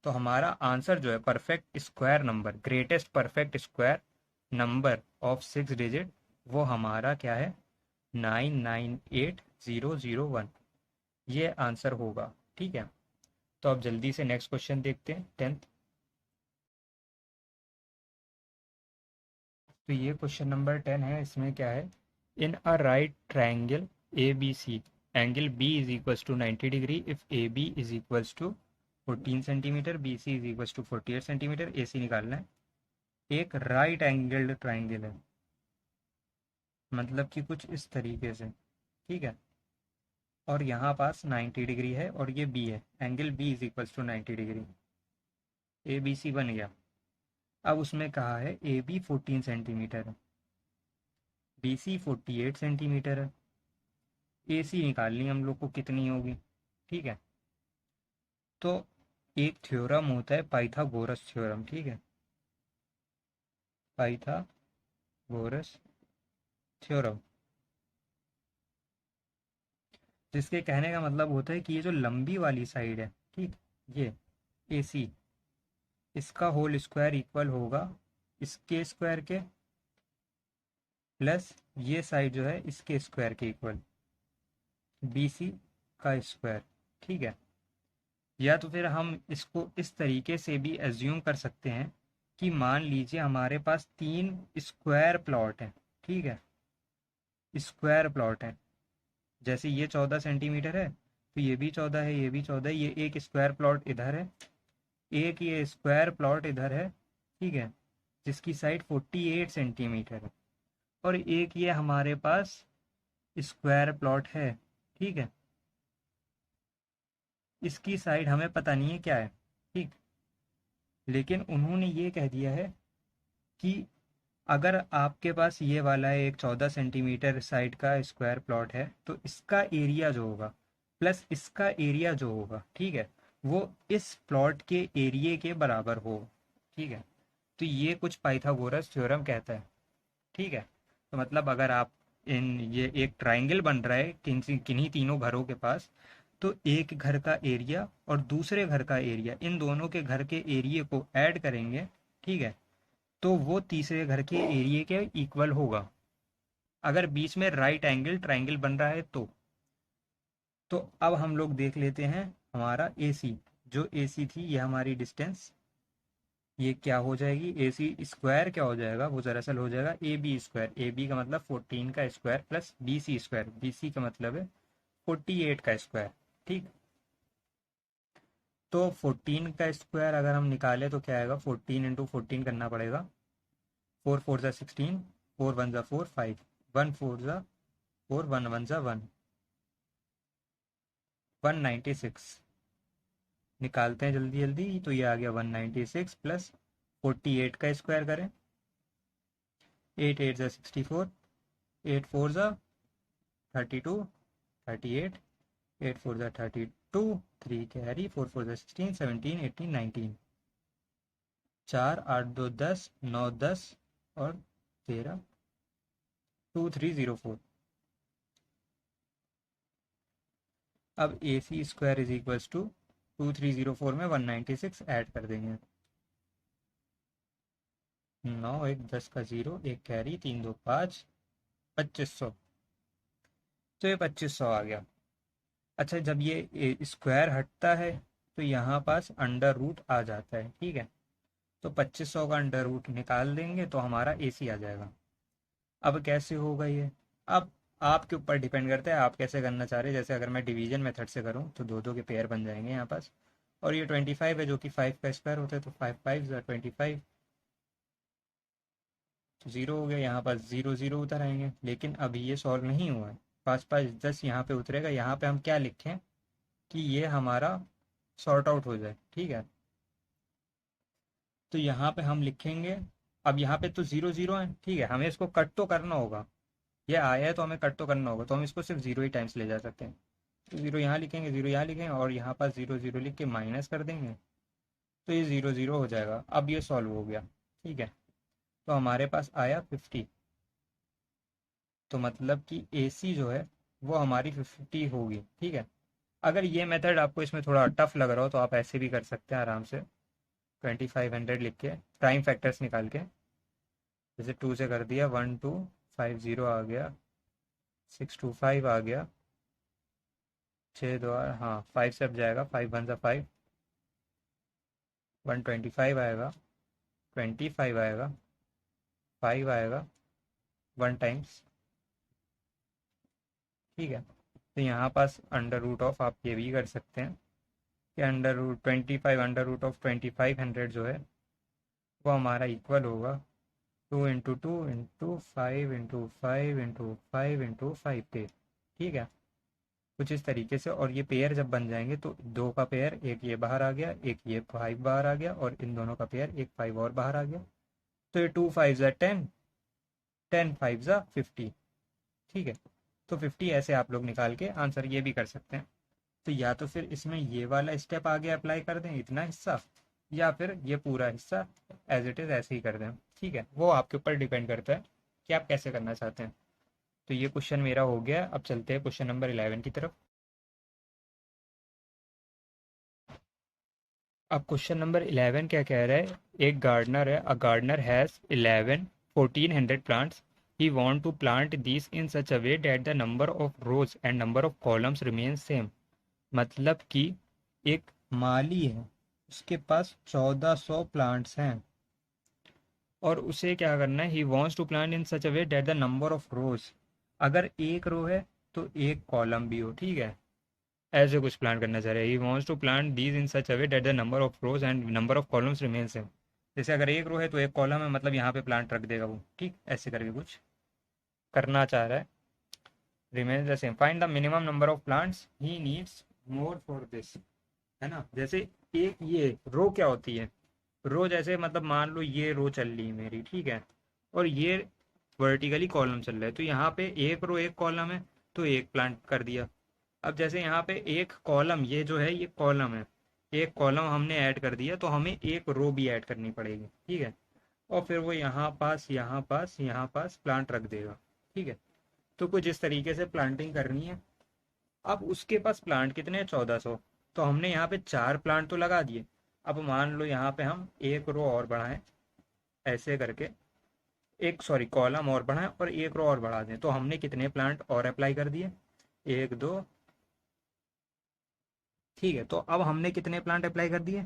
Speaker 1: तो हमारा आंसर जो है perfect square number, greatest perfect square number of 6 digit, वो हमारा क्या है, 998001। ये आंसर होगा। ठीक है, तो अब जल्दी से नेक्स्ट क्वेश्चन देखते हैं, 10th। तो ये क्वेश्चन नंबर 10 है, इसमें क्या है, in a right triangle A B C, angle B is equals to 90 degree if A B is equals to 14 centimetre, B C is equals to 48 centimetre, A C निकालना है। एक right angled triangle है, मतलब कि कुछ इस तरीके से। ठीक है, और यहाँ पास 90 डिग्री है और ये बी है, angle B is equals to 90 degree, A B C बन गया। अब उसमें कहा है ए बी 14 सेंटीमीटर है, बी सी 48 सेंटीमीटर है, ए सी निकालनी हम लोग को कितनी होगी। ठीक है, तो एक थ्योरम होता है पाइथागोरस थ्योरम। ठीक है, पाइथागोरस थ्योरम, जिसके कहने का मतलब होता है कि ये जो लंबी वाली साइड है, ठीक, ये ए सी, इसका होल स्क्वायर इक्वल होगा इसके स्क्वायर के, प्लस ये साइड जो है इसके स्क्वायर के इक्वल, बी सी का स्क्वायर। ठीक है, या तो फिर हम इसको इस तरीके से भी एज्यूम कर सकते हैं कि मान लीजिए हमारे पास 3 स्क्वायर प्लॉट हैं। ठीक है, स्क्वायर प्लॉट है, जैसे ये 14 सेंटीमीटर है, तो ये भी 14 है, ये भी 14 है, ये एक स्क्वायर प्लॉट इधर है, एक ये स्क्वायर प्लॉट इधर है। ठीक है, जिसकी साइड 48 सेंटीमीटर है, और एक ये हमारे पास स्क्वायर प्लॉट है। ठीक है, इसकी साइड हमें पता नहीं है क्या है। ठीक, लेकिन उन्होंने ये कह दिया है कि अगर आपके पास ये वाला एक 14 सेंटीमीटर साइड का स्क्वायर प्लॉट है, तो इसका एरिया जो होगा प्लस इसका एरिया जो होगा, ठीक है, वो इस प्लॉट के एरिया के बराबर हो। ठीक है, तो ये कुछ पाइथागोरस थ्योरम कहता है। ठीक है, तो मतलब अगर आप इन ये एक ट्राइंगल बन रहा है किन्हीं तीनों घरों के पास, तो एक घर का एरिया और दूसरे घर का एरिया, इन दोनों के घर के एरिया को ऐड करेंगे। ठीक है, तो वो तीसरे घर के एरिया के इक्वल होगा। अगर बीच में राइट एंगल ट्राइंगल बन रहा है तो अब हम लोग देख लेते हैं हमारा ए सी। जो ए सी थी ये हमारी डिस्टेंस, ये क्या हो जाएगी, ए सी स्क्वायर क्या हो जाएगा, वो दरअसल हो जाएगा A B square. A B का मतलब 14 का square plus B C square, B C का मतलब है 48 का स्क्वायर। ठीक, तो 14 का स्क्वायर अगर हम निकालें तो क्या आएगा, 14 इंटू 14 करना पड़ेगा। 4 4 ज़ा 16, 4 1 ज़ा 4 5, 1 4 ज़ा 4, 1 1 ज़ा 1, 196 निकालते हैं जल्दी जल्दी। तो ये आ गया 196 प्लस 48 का स्क्वायर करें, 8 8 ज़ा 64, 8 4 ज़ा 32, 38, 8 4 ज़ा 32, 3 कैरी, 4 4 ज़ा 16, 17 18 19, 4 8 2 10, 9 10 और 13, 2304। अब ए C square is equals to 2304 में 196 ऐड कर देंगे। 9 1 10 का 0, एक कैरी, 3 2 5, 2500। तो ये 2500 आ गया। अच्छा, जब ये स्क्वायर हटता है तो यहाँ पास अंडर रूट आ जाता है। ठीक है, तो 2500 का अंडर रूट निकाल देंगे तो हमारा ए सी आ जाएगा। अब कैसे होगा ये, अब आपके ऊपर डिपेंड करता है आप कैसे करना चाह रहे हैं। जैसे अगर मैं डिवीजन मेथड से करूँ तो दो दो के पेयर बन जाएंगे यहाँ पास, और ये 25 है जो कि 5 का स्क्वायर होता है, तो 5 5 25, तो 0 हो गया। यहाँ पास 0 0 उतर आएंगे, लेकिन अभी ये सॉल्व नहीं हुआ है। 5 5 10 यहाँ पे उतरेगा। यहाँ पे हम क्या लिखें कि ये हमारा सॉर्ट आउट हो जाए। ठीक है, तो यहाँ पे हम लिखेंगे, अब यहाँ पे तो 0 0 है। ठीक है, हमें इसको कट तो करना होगा, ये आया है तो हमें कट तो करना होगा, तो हम इसको सिर्फ 0 ही टाइम्स ले जा सकते हैं। तो 0 यहाँ लिखेंगे, 0 यहाँ लिखेंगे और यहाँ पास 0 0 लिख के माइनस कर देंगे, तो ये 0 0 हो जाएगा। अब ये सॉल्व हो गया। ठीक है, तो हमारे पास आया 50। तो मतलब कि ए सी जो है वो हमारी 50 होगी। ठीक है, अगर ये मेथड आपको इसमें थोड़ा टफ लग रहा हो तो आप ऐसे भी कर सकते हैं आराम से, 2500 लिख के प्राइम फैक्टर्स निकाल के। जैसे 2 से कर दिया, 1250 आ गया, 625 आ गया, 6 दो, हाँ 5 से अब जाएगा, 5 1 सा 5, 125 आएगा, 25 आएगा, 5 आएगा, 1 टाइम्स। ठीक है, तो यहाँ पास अंडर रूट ऑफ आप ये भी कर सकते हैं कि under root 25 under root of 2500 जो है वो हमारा इक्वल होगा 2 into 2 into 5 into 5 into 5 into 5 पे। ठीक है, कुछ इस तरीके से। और ये पेयर जब बन जाएंगे तो दो का पेयर, एक ये बाहर आ गया, एक ये 5 बाहर आ गया, और इन दोनों का पेयर एक 5 और बाहर आ गया। तो ये 2 5 ज़ा 10, 10 5 ज़ा 50। ठीक है, तो 50 ऐसे आप लोग निकाल के आंसर ये भी कर सकते हैं। तो या तो फिर इसमें ये वाला स्टेप आगे अप्लाई कर दें, इतना हिस्सा, या फिर ये पूरा हिस्सा एज इट इज़ ऐसे ही कर दें। ठीक है, वो आपके ऊपर डिपेंड करता है कि आप कैसे करना चाहते हैं। तो ये क्वेश्चन मेरा हो गया। अब चलते हैं क्वेश्चन नंबर 11 की तरफ। अब क्वेश्चन नंबर 11 क्या कह रहा है, एक गार्डनर है, a gardener has 1400 plants, he want to plant these in such a way that the number of rows and number of columns remain same। मतलब कि एक माली है, उसके पास 1400 प्लांट्स हैं, और उसे क्या करना है, he wants to plant in such a way that the number of rows, अगर एक रो है तो एक कॉलम भी हो। ठीक है, ऐसे कुछ प्लान करना चाह रहे हैं। He wants to plant these in such a way that the number of rows and number of columns remain same. जैसे अगर एक रो है तो एक कॉलम है, मतलब यहाँ पे प्लांट रख देगा वो। ठीक, ऐसे करके कुछ करना चाह रहा है। Remain the same, find the minimum number of plants he needs more for this, है ना। जैसे एक ये रो क्या होती है, रो जैसे मतलब मान लो ये रो चल रही है मेरी, ठीक है, और ये वर्टिकली कॉलम चल रहा है, तो यहाँ पे एक रो एक कॉलम है तो एक प्लांट कर दिया। अब जैसे यहाँ पे एक कॉलम, ये जो है ये कॉलम है, एक कॉलम हमने ऐड कर दिया तो हमें एक रो भी ऐड करनी पड़ेगी। ठीक है, और फिर वो यहाँ पास यहाँ पास यहाँ पास प्लांट रख देगा। ठीक है, तो कुछ इस तरीके से प्लांटिंग करनी है। अब उसके पास प्लांट कितने हैं, 1400, तो हमने यहाँ पे 4 प्लांट तो लगा दिए। अब मान लो यहाँ पे हम एक रो और बढ़ाएं ऐसे करके, एक सॉरी कॉलम और बढ़ाएं और एक रो और बढ़ा दें। तो हमने कितने प्लांट और अप्लाई कर दिए, एक दो, ठीक है। तो अब हमने कितने प्लांट अप्लाई कर दिए,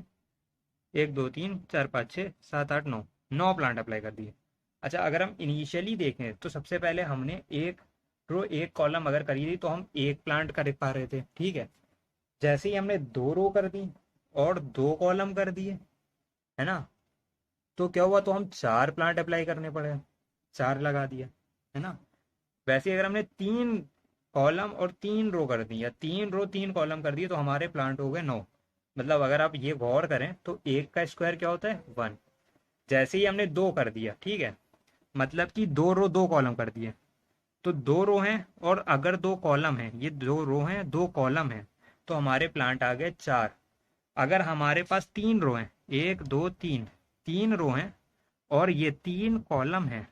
Speaker 1: एक दो तीन चार पाँच छः सात आठ नौ, 9 प्लांट अप्लाई कर दिए। अच्छा, अगर हम इनिशियली देखें तो सबसे पहले हमने एक रो एक कॉलम अगर करी थी तो हम एक प्लांट कर पा रहे थे, ठीक है। जैसे ही हमने 2 रो कर दी और 2 कॉलम कर दिए, है ना, तो क्या हुआ, तो हम 4 प्लांट अप्लाई करने पड़े, 4 लगा दिया, है ना। वैसे ही अगर हमने 3 कॉलम और 3 रो कर दी या 3 रो 3 कॉलम कर दिए तो हमारे प्लांट हो गए 9। मतलब अगर आप ये गौर करें तो एक का स्क्वायर क्या होता है, 1। जैसे ही हमने 2 कर दिया, ठीक है, मतलब कि 2 रो 2 कॉलम कर दिए, तो 2 रो हैं और अगर 2 कॉलम हैं, ये 2 रो हैं 2 कॉलम हैं, तो हमारे प्लांट आ गए 4। अगर हमारे पास 3 रो हैं, एक दो तीन, 3 रो हैं और ये 3 कॉलम हैं,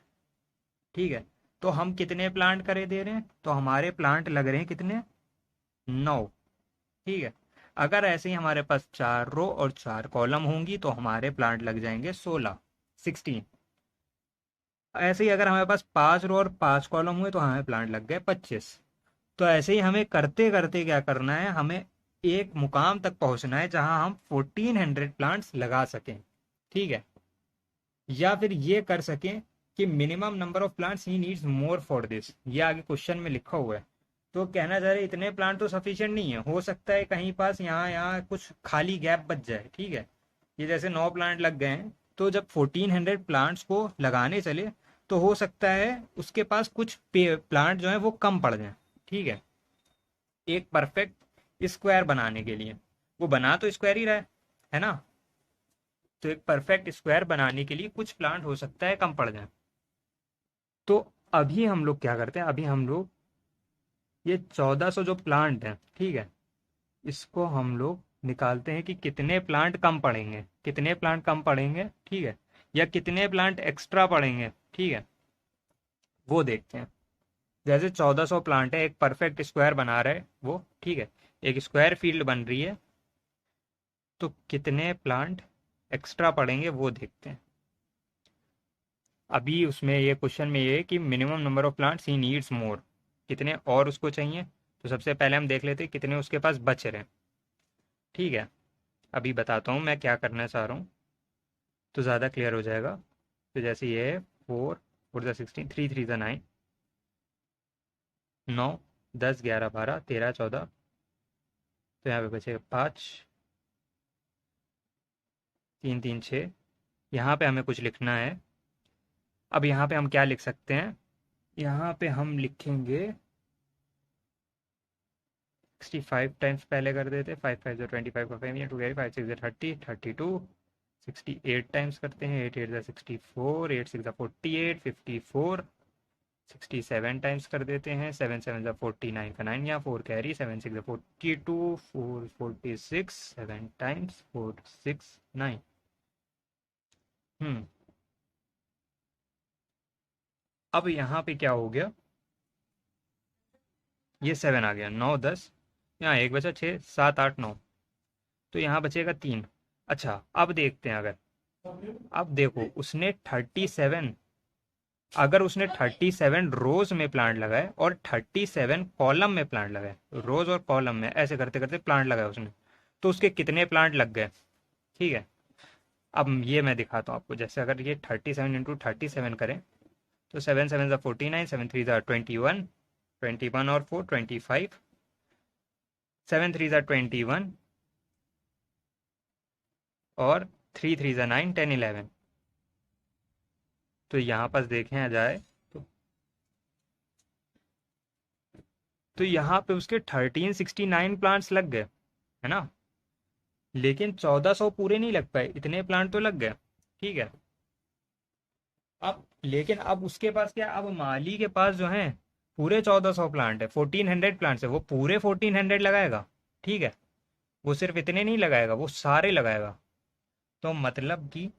Speaker 1: ठीक है, तो हम कितने प्लांट करे दे रहे हैं, तो हमारे प्लांट लग रहे हैं कितने, 9, ठीक है। अगर ऐसे ही हमारे पास 4 रो और 4 कॉलम होंगी तो हमारे प्लांट लग जाएंगे 16, 16। ऐसे ही अगर हमारे पास 5 रो और 5 कॉलम हुए तो हमें प्लांट लग गए 25। तो ऐसे ही हमें करते करते क्या करना है, हमें एक मुकाम तक पहुंचना है जहां हम 1400 प्लांट्स लगा सकें, ठीक है। या फिर ये कर सकें कि minimum number of plants he needs more for this, ये आगे क्वेश्चन में लिखा हुआ है। तो कहना चाह रहे इतने प्लांट तो सफिशिएंट नहीं है, हो सकता है कहीं पास यहाँ यहाँ कुछ खाली गैप बच जाए, ठीक है। ये जैसे 9 प्लांट लग गए हैं, तो जब 1400 प्लांट्स को लगाने चले तो हो सकता है उसके पास कुछ प्लांट जो है वो कम पड़ जाए, ठीक है। एक परफेक्ट स्क्वायर बनाने के लिए, वो बना तो स्क्वायर ही रहा है ना, तो एक परफेक्ट स्क्वायर बनाने के लिए कुछ प्लांट हो सकता है कम पड़ जाए। तो अभी हम लोग क्या करते हैं, अभी हम लोग ये 1400 जो प्लांट है, ठीक है, इसको हम लोग निकालते हैं कि कितने प्लांट कम पड़ेंगे, कितने प्लांट कम पड़ेंगे, ठीक है, या कितने प्लांट एक्स्ट्रा पड़ेंगे, ठीक है, वो देखते हैं। जैसे 1400 प्लांट है, एक परफेक्ट स्क्वायर बना रहे वो, ठीक है, एक स्क्वायर फील्ड बन रही है, तो कितने प्लांट एक्स्ट्रा पड़ेंगे वो देखते हैं। अभी उसमें ये क्वेश्चन में ये है कि minimum number of plants he needs more, कितने और उसको चाहिए। तो सबसे पहले हम देख लेते हैं कितने उसके पास बच रहे हैं, ठीक है। अभी बताता हूँ मैं क्या करना चाह रहा हूँ, तो ज़्यादा क्लियर हो जाएगा। तो जैसे ये है 4 4 16, 3 3 9, 9 10 11 12 13 14, तो यहाँ पे बचेगा 5 3 3 6। यहाँ पे हमें कुछ लिखना है। अब यहाँ पे हम क्या लिख सकते हैं, यहाँ पे हम लिखेंगे 65 टाइम्स पहले कर देते, 5 5 जो 25 का 5 टू 5 6 30 32, 68 टाइम्स करते हैं, 8 8 64, 8 6 48 54, 67 टाइम्स कर देते हैं, 7 7 49 का 9 यहाँ 4 कैरी, 7 6 42, 4 46, 7 टाइम्स 4 6 9। हम्म अब यहाँ पे क्या हो गया, ये 7 आ गया, 9 10, यहाँ एक बचा 6 7 8 9, तो यहाँ बचेगा 3। अच्छा, अब देखते हैं, अगर अब देखो उसने 37, अगर उसने 37 रोज में प्लांट लगाए और 37 कॉलम में प्लांट लगाए, रोज और कॉलम में ऐसे करते करते प्लांट लगाए उसने, तो उसके कितने प्लांट लग गए, ठीक है। अब ये मैं दिखाता हूँ आपको, जैसे अगर ये 37 × 37 करें तो 7 7 49, 7 3 21, 21 और 4 25, 7 3 21 और 3 3 9 10 11। तो यहाँ पास देखें आ जाए तो यहाँ पे उसके 1369 प्लांट्स लग गए, है ना। लेकिन 1400 पूरे नहीं लग पाए, इतने प्लांट तो लग गए, ठीक है। अब लेकिन अब उसके पास क्या, अब माली के पास जो है पूरे 1400 प्लांट है, 1400 प्लांट्स है, वो पूरे 1400 लगाएगा, ठीक है। वो सिर्फ इतने नहीं लगाएगा, वो सारे लगाएगा। तो मतलब कि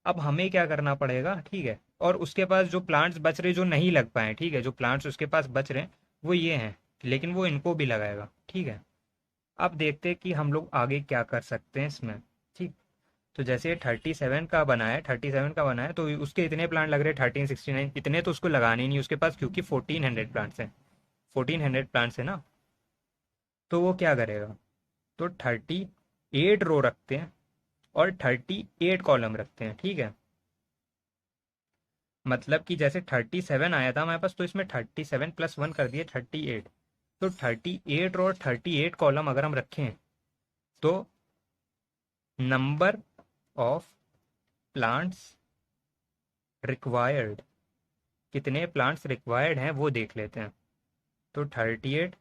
Speaker 1: अब हमें क्या करना पड़ेगा, ठीक है। और उसके पास जो प्लांट्स बच रहे जो नहीं लग पाए, ठीक है, जो प्लांट्स उसके पास बच रहे हैं वो ये हैं, लेकिन वो इनको भी लगाएगा, ठीक है। अब देखते हैं कि हम लोग आगे क्या कर सकते हैं इसमें, ठीक। तो जैसे 37 का बना है, 37 का बना है, तो उसके इतने प्लांट लग रहे हैं 1369, इतने तो उसको लगाने ही नहीं उसके पास, क्योंकि 1400 प्लांट्स हैं, 1400 प्लांट्स है ना। तो वो क्या करेगा, तो 38 रो रखते हैं और 38 कॉलम रखते हैं, ठीक है। मतलब कि जैसे 37 आया था हमारे पास, तो इसमें 37 + 1 कर दिए 38। तो 38 रो और 38 कॉलम अगर हम रखें, तो नंबर ऑफ प्लांट्स रिक्वायर्ड, कितने प्लांट्स रिक्वायर्ड हैं वो देख लेते हैं। तो 38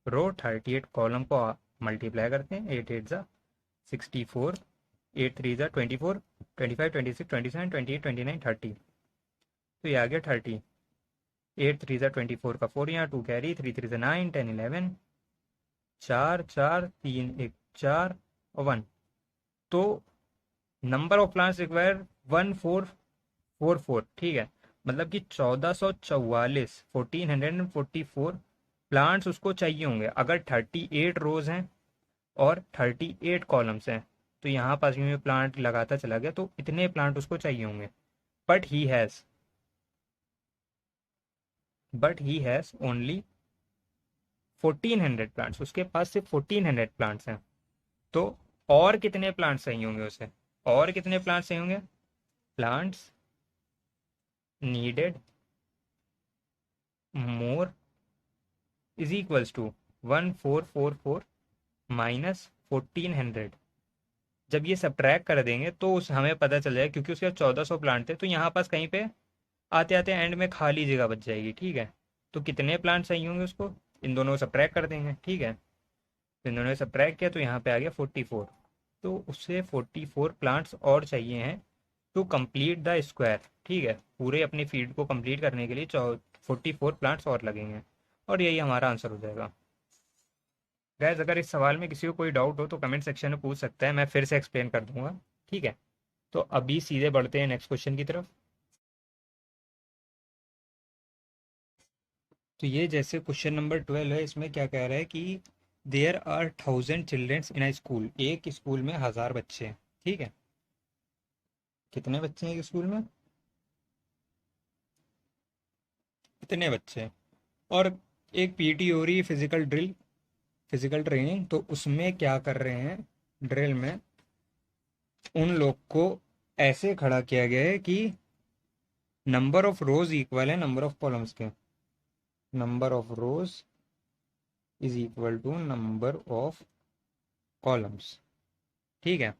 Speaker 1: रो 38 कॉलम को मल्टीप्लाई करते हैं, 8 8 ज़ा 64, 8 3 ज़ा 24, 25 26 27 28 29 30। तो ये आ गया 30। 8 3 ज़ा 24 का 4 यहाँ, 2 कैरी, 3 3 ज़ा 9 10 11, 4 4 3 1 4 और 1। तो नंबर ऑफ प्लांट्स रिक्वायर 1444, ठीक है। मतलब कि 1444, 1444 प्लांट्स उसको चाहिए होंगे अगर 38 रोज हैं और 38 कॉलम्स हैं। तो यहाँ पास में प्लांट लगाता चला गया, तो इतने प्लांट उसको चाहिए होंगे। But he has but he has only 1400 plants, उसके पास सिर्फ 1400 प्लांट्स हैं। तो और कितने प्लांट्स चाहिए होंगे उसे, और कितने प्लांट्स चाहिए होंगे, plants needed more is equals to 1444 minus 1400। जब ये सब्ट्रैक्ट कर देंगे तो उस हमें पता चल जाएगा, क्योंकि उसके 1400 प्लांट थे, तो यहाँ पास कहीं पे आते आते एंड में खाली जगह बच जाएगी, ठीक है। तो कितने प्लांट चाहिए होंगे उसको, इन दोनों को सब्ट्रैक्ट कर देंगे, ठीक है। तो इन दोनों ने सब्ट्रैक्ट किया तो यहाँ पे आ गया 44। तो उससे 44 प्लांट्स और चाहिए हैं टू कंप्लीट द स्क्वायर, ठीक है। पूरे अपनी फील्ड को कंप्लीट करने के लिए 44 प्लांट्स और लगेंगे, और यही हमारा आंसर हो जाएगा। गैस अगर इस सवाल में किसी को कोई डाउट हो तो कमेंट सेक्शन में पूछ सकता है, मैं फिर से एक्सप्लेन कर दूंगा, ठीक है। तो अभी सीधे बढ़ते हैं नेक्स्ट क्वेश्चन की तरफ। तो ये जैसे क्वेश्चन नंबर 12 है, इसमें क्या कह रहा है कि there are 1000 childrens in a school, एक स्कूल में 1000 बच्चे हैं, ठीक है। कितने बच्चे हैं एक स्कूल में, कितने बच्चे हैं। और एक पीटी हो रही है, फिजिकल ड्रिल, फिजिकल ट्रेनिंग, तो उसमें क्या कर रहे हैं, ड्रिल में उन लोग को ऐसे खड़ा किया गया है कि नंबर ऑफ रोज इक्वल है नंबर ऑफ कॉलम्स के, number of rows is equal to number of columns, ठीक है।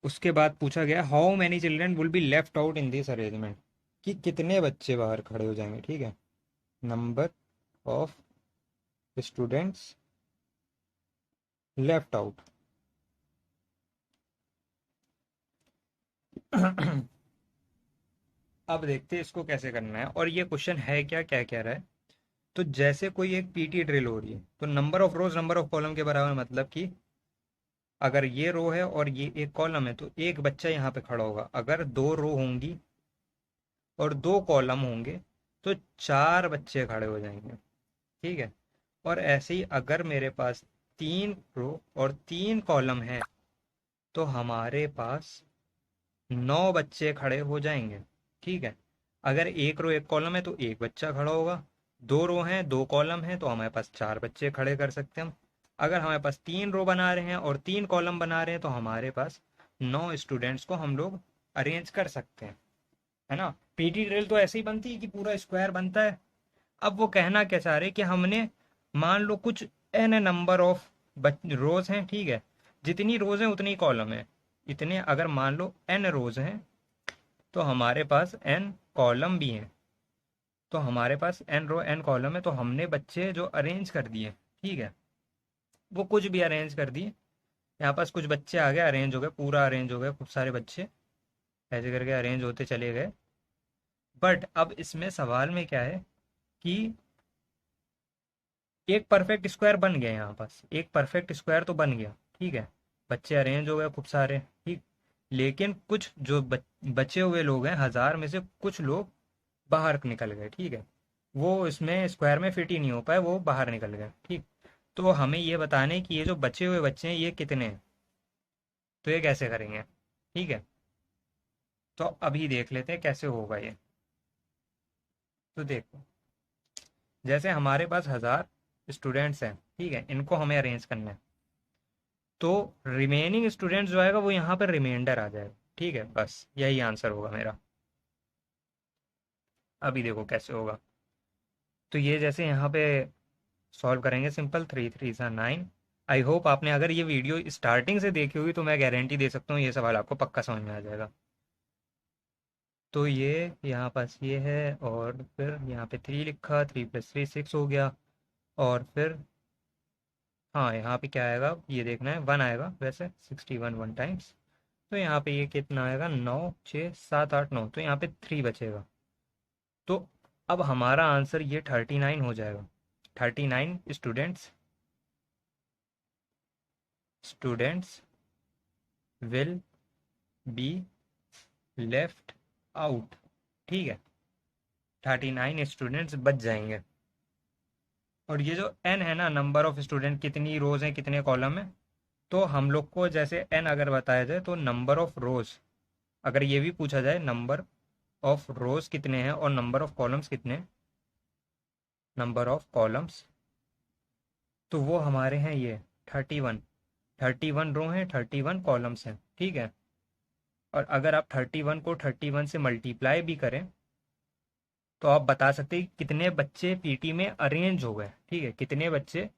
Speaker 1: उसके बाद पूछा गया how many children will be left out in this arrangement, कि कितने बच्चे बाहर खड़े हो जाएंगे, ठीक है। Number of students left out. अब देखते हैं इसको कैसे करना है, और ये क्वेश्चन है क्या, क्या कह रहा है। तो जैसे कोई एक पीटी ड्रिल हो रही है, तो number of rose number of column के बराबर, मतलब कि अगर ये रो है और ये एक कॉलम है, तो एक बच्चा यहाँ पे खड़ा होगा। अगर 2 रो होंगी और 2 कॉलम होंगे, तो 4 बच्चे खड़े हो जाएंगे, ठीक है। और ऐसे ही अगर मेरे पास 3 रो और 3 कॉलम है, तो हमारे पास 9 बच्चे खड़े हो जाएंगे, ठीक है। अगर 1 रो 1 कॉलम है तो एक बच्चा खड़ा होगा, 2 रो हैं 2 कॉलम है, तो हमारे पास 4 बच्चे खड़े कर सकते हैं हम। अगर हमारे पास 3 रो बना रहे हैं और 3 कॉलम बना रहे हैं, तो हमारे पास 9 स्टूडेंट्स को हम लोग अरेंज कर सकते हैं, है ना। पीटी ड्रिल तो ऐसे ही बनती है कि पूरा स्क्वायर बनता है। अब वो कहना क्या चाह रहे हैं कि हमने, मान लो कुछ एन नंबर ऑफ रोज हैं, ठीक है। जितनी रोज हैं उतनी कॉलम है, इतने अगर मान लो एन रोज हैं, तो हमारे पास एन कॉलम भी हैं। तो हमारे पास एन रो एन कॉलम है, तो हमने बच्चे जो अरेंज कर दिए, ठीक है, वो कुछ भी अरेंज कर दिए। यहाँ पास कुछ बच्चे आ गए, अरेंज हो गए, पूरा अरेंज हो गए, खूब सारे बच्चे ऐसे करके अरेंज होते चले गए। बट अब इसमें सवाल में क्या है कि एक परफेक्ट स्क्वायर बन गया, यहाँ पास एक परफेक्ट स्क्वायर तो बन गया, ठीक है। बच्चे अरेंज हो गए खूब सारे, ठीक। लेकिन कुछ जो बचे हुए लोग हैं 1000 में से, कुछ लोग बाहर निकल गए, ठीक है। वो इसमें स्क्वायर में फिट ही नहीं हो पाए, वो बाहर निकल गए, ठीक। तो हमें ये बताने कि ये जो बचे हुए बच्चे हैं ये कितने हैं, तो ये कैसे करेंगे, ठीक है। तो अभी देख लेते हैं कैसे होगा ये। तो देखो, जैसे हमारे पास 1000 स्टूडेंट्स हैं, ठीक है, इनको हमें अरेंज करना है। तो रिमेनिंग स्टूडेंट्स जो आएगा वो यहाँ पर रिमाइंडर आ जाएगा, ठीक है, बस यही आंसर होगा मेरा। अभी देखो कैसे होगा। तो ये जैसे यहाँ पे सॉल्व करेंगे, सिंपल, 3 3 सा 9। आई होप आपने अगर ये वीडियो स्टार्टिंग से देखी होगी तो मैं गारंटी दे सकता हूँ ये सवाल आपको पक्का समझ में आ जाएगा। तो ये यहाँ पास ये है, और फिर यहाँ पे 3 लिखा, 3 + 3 6 हो गया। और फिर हाँ, यहाँ पे क्या आएगा ये देखना है, 1 आएगा वैसे, 61 1 टाइम्स। तो यहाँ पे ये कितना आएगा, 9 6 7 8 9, तो यहाँ पे 3 बचेगा। तो अब हमारा आंसर ये 39 हो जाएगा। 39 students will be left out, ठीक है, 39 स्टूडेंट्स बच जाएंगे। और ये जो एन है ना, नंबर ऑफ स्टूडेंट, कितनी रोज हैं कितने कॉलम है, तो हम लोग को जैसे एन अगर बताया जाए तो नंबर ऑफ रोज, अगर ये भी पूछा जाए नंबर ऑफ रोज कितने हैं और नंबर ऑफ कॉलम्स कितने, नंबर ऑफ कॉलम्स, तो वो हमारे हैं ये 31। 31 रो हैं, 31 कॉलम्स हैं, ठीक है। और अगर आप 31 को 31 से मल्टीप्लाई भी करें तो आप बता सकते हैं कितने बच्चे पीटी में अरेंज हो गए, ठीक है, कितने बच्चे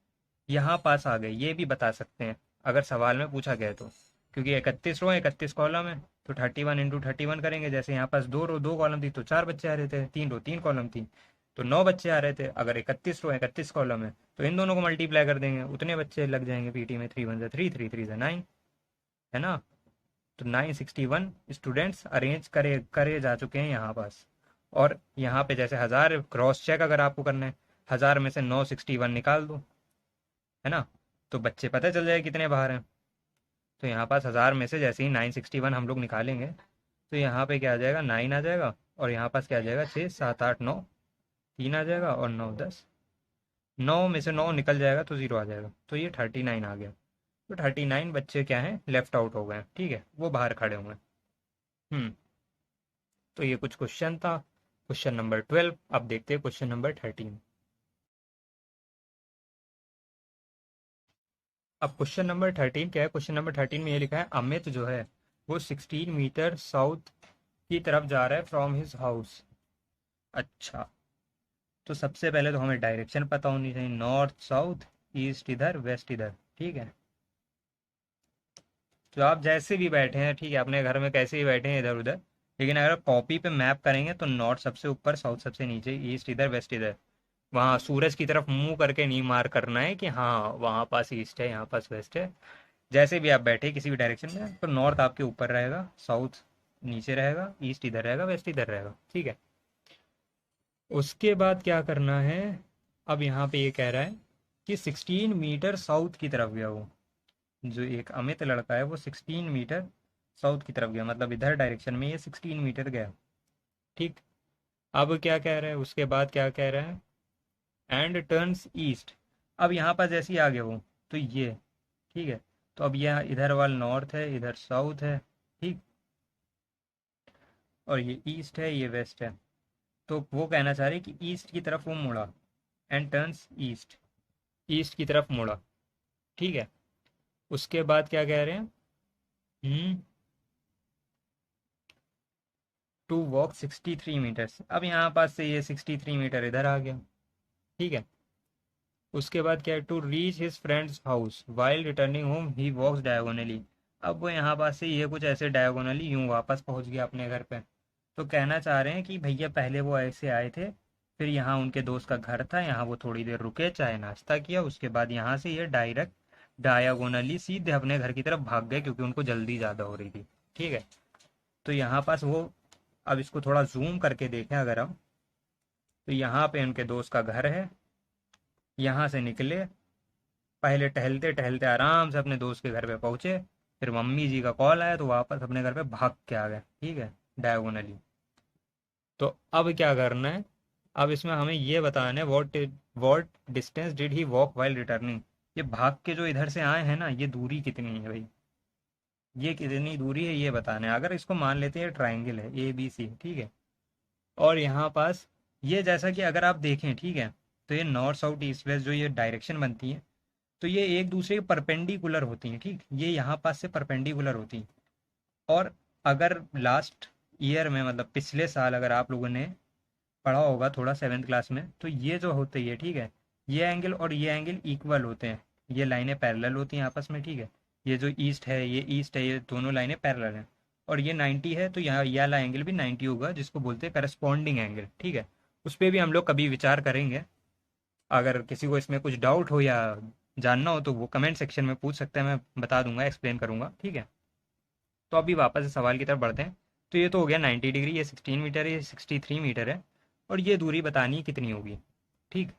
Speaker 1: यहाँ पास आ गए, ये भी बता सकते हैं अगर सवाल में पूछा गया तो। क्योंकि 31 रो है, 31 कॉलम है, तो 31 इंटू 31 करेंगे। जैसे यहाँ पास 2 रो 2 कॉलम थी तो 4 बच्चे आ रहे थे, 3 रो 3 कॉलम थी तो 9 बच्चे आ रहे थे। अगर 31 रो 31 कॉलम है तो इन दोनों को मल्टीप्लाई कर देंगे, उतने बच्चे लग जाएंगे पीटी में। 3 1 जा 3, 3 3 जा 9, है ना। तो 961 स्टूडेंट्स अरेंज करे करे जा चुके हैं यहाँ पास। और यहाँ पे जैसे 1000 क्रॉस चेक अगर आपको करना है, 1000 में से 961 निकाल दो, है ना, तो बच्चे पता चल जाए कितने बाहर हैं। तो यहाँ पास 1000 में से जैसे ही 961 हम लोग निकालेंगे तो यहाँ पे क्या आ जाएगा, 9 आ जाएगा, और यहाँ पास क्या आ जाएगा, 6 7 8 9, 3 आ जाएगा, और 9 10, 9 में से 9 निकल जाएगा तो 0 आ जाएगा, तो ये 39 आ गया। तो 39 बच्चे क्या हैं, लेफ्ट आउट हो गए हैं, ठीक है, वो बाहर खड़े हुए हैं। हम्म। तो ये कुछ क्वेश्चन था, क्वेश्चन नंबर 12। अब देखते हैं क्वेश्चन नंबर 13। अब क्वेश्चन नंबर 13 क्या है, क्वेश्चन नंबर 13 में ये लिखा है, अमित जो है वो 16 मीटर साउथ की तरफ जा रहा है फ्रॉम हिज हाउस। अच्छा, तो सबसे पहले तो हमें डायरेक्शन पता होनी चाहिए, नॉर्थ साउथ ईस्ट इधर वेस्ट इधर, ठीक है। तो आप जैसे भी बैठे हैं, ठीक है, अपने घर में कैसे भी बैठे हैं इधर उधर, लेकिन अगर कॉपी पे मैप करेंगे तो नॉर्थ सबसे ऊपर, साउथ सबसे नीचे, ईस्ट इधर वेस्ट इधर। वहाँ सूरज की तरफ मुंह करके नहीं मार करना है कि हाँ वहाँ पास ईस्ट है यहाँ पास वेस्ट है। जैसे भी आप बैठे किसी भी डायरेक्शन में, तो नॉर्थ आपके ऊपर रहेगा, साउथ नीचे रहेगा, ईस्ट इधर रहेगा, वेस्ट इधर रहेगा, ठीक है। उसके बाद क्या करना है, अब यहाँ पे ये कह रहा है कि 16 मीटर साउथ की तरफ गया वो, जो एक अमित लड़का है वो 16 मीटर साउथ की तरफ गया, मतलब इधर डायरेक्शन में ये 16 मीटर गया, ठीक। अब क्या कह रहा है, उसके बाद क्या कह रहा है, एंड टर्न्स ईस्ट। अब यहाँ पर जैसे ही आ गया वो, तो ये, ठीक है, तो अब यह इधर वाल नॉर्थ है, इधर साउथ है, ठीक, और ये ईस्ट है, ये वेस्ट है। तो वो कहना चाह रहे कि ईस्ट की तरफ वो मुड़ा, एंड टर्न्स ईस्ट, ईस्ट की तरफ मुड़ा, ठीक है। उसके बाद क्या कह रहे हैं, टू वॉक 63 मीटर्स। अब यहाँ पास से ये 63 मीटर इधर आ गया, ठीक है। उसके बाद क्या है, to reach his friend's house while returning home he walks diagonally. अब वो यहाँ पास से ये कुछ ऐसे डायगोनली यूं वापस पहुँच गया अपने घर पे। तो कहना चाह रहे हैं कि भैया पहले वो ऐसे आए थे, फिर यहाँ उनके दोस्त का घर था, यहाँ वो थोड़ी देर रुके, चाय नाश्ता किया, उसके बाद यहाँ से ये डायरेक्ट डायगोनली सीधे अपने घर की तरफ भाग गए क्योंकि उनको जल्दी ज़्यादा हो रही थी, ठीक है। तो यहाँ पास वो, अब इसको थोड़ा जूम करके देखें अगर हम, तो यहाँ पे उनके दोस्त का घर है, यहाँ से निकले, पहले टहलते टहलते आराम से अपने दोस्त के घर पे पहुंचे, फिर मम्मी जी का कॉल आया तो वापस अपने घर पे भाग के आ गए, ठीक है, डायगोनली। तो अब क्या करना है, अब इसमें हमें ये बताना है, what distance did he walk while returning. ये भाग के जो इधर से आए हैं ना, ये दूरी कितनी है भाई, ये कितनी दूरी है ये बताना है। अगर इसको मान लेते हैं ट्राइंगल है ए बी सी, ठीक है, और यहाँ पास ये जैसा कि अगर आप देखें, ठीक है, तो ये नॉर्थ साउथ ईस्ट वेस्ट जो ये डायरेक्शन बनती है, तो ये एक दूसरे के परपेंडिकुलर होती हैं, ठीक, ये यहाँ पास से परपेंडिकुलर होती हैं। और अगर लास्ट ईयर में मतलब पिछले साल अगर आप लोगों ने पढ़ा होगा थोड़ा सेवेंथ क्लास में, तो ये जो होते हैं, ठीक है, ये एंगल और ये एंगल इक्वल होते हैं, ये लाइनें पैरेलल होती हैं आपस में, ठीक है, ये जो ईस्ट है ये दोनों लाइनें पैरेलल हैं, और ये 90 है, तो यहाँ ये वाला एंगल भी 90 होगा, जिसको बोलते हैं करस्पॉन्डिंग एंगल, ठीक है। उस पर भी हम लोग कभी विचार करेंगे। अगर किसी को इसमें कुछ डाउट हो या जानना हो तो वो कमेंट सेक्शन में पूछ सकते हैं, मैं बता दूंगा, एक्सप्लेन करूंगा, ठीक है। तो अभी वापस से सवाल की तरफ बढ़ते हैं। तो ये तो हो गया 90 डिग्री, ये 16 मीटर है, ये 63 मीटर है, और ये दूरी बतानी है कितनी होगी, ठीक।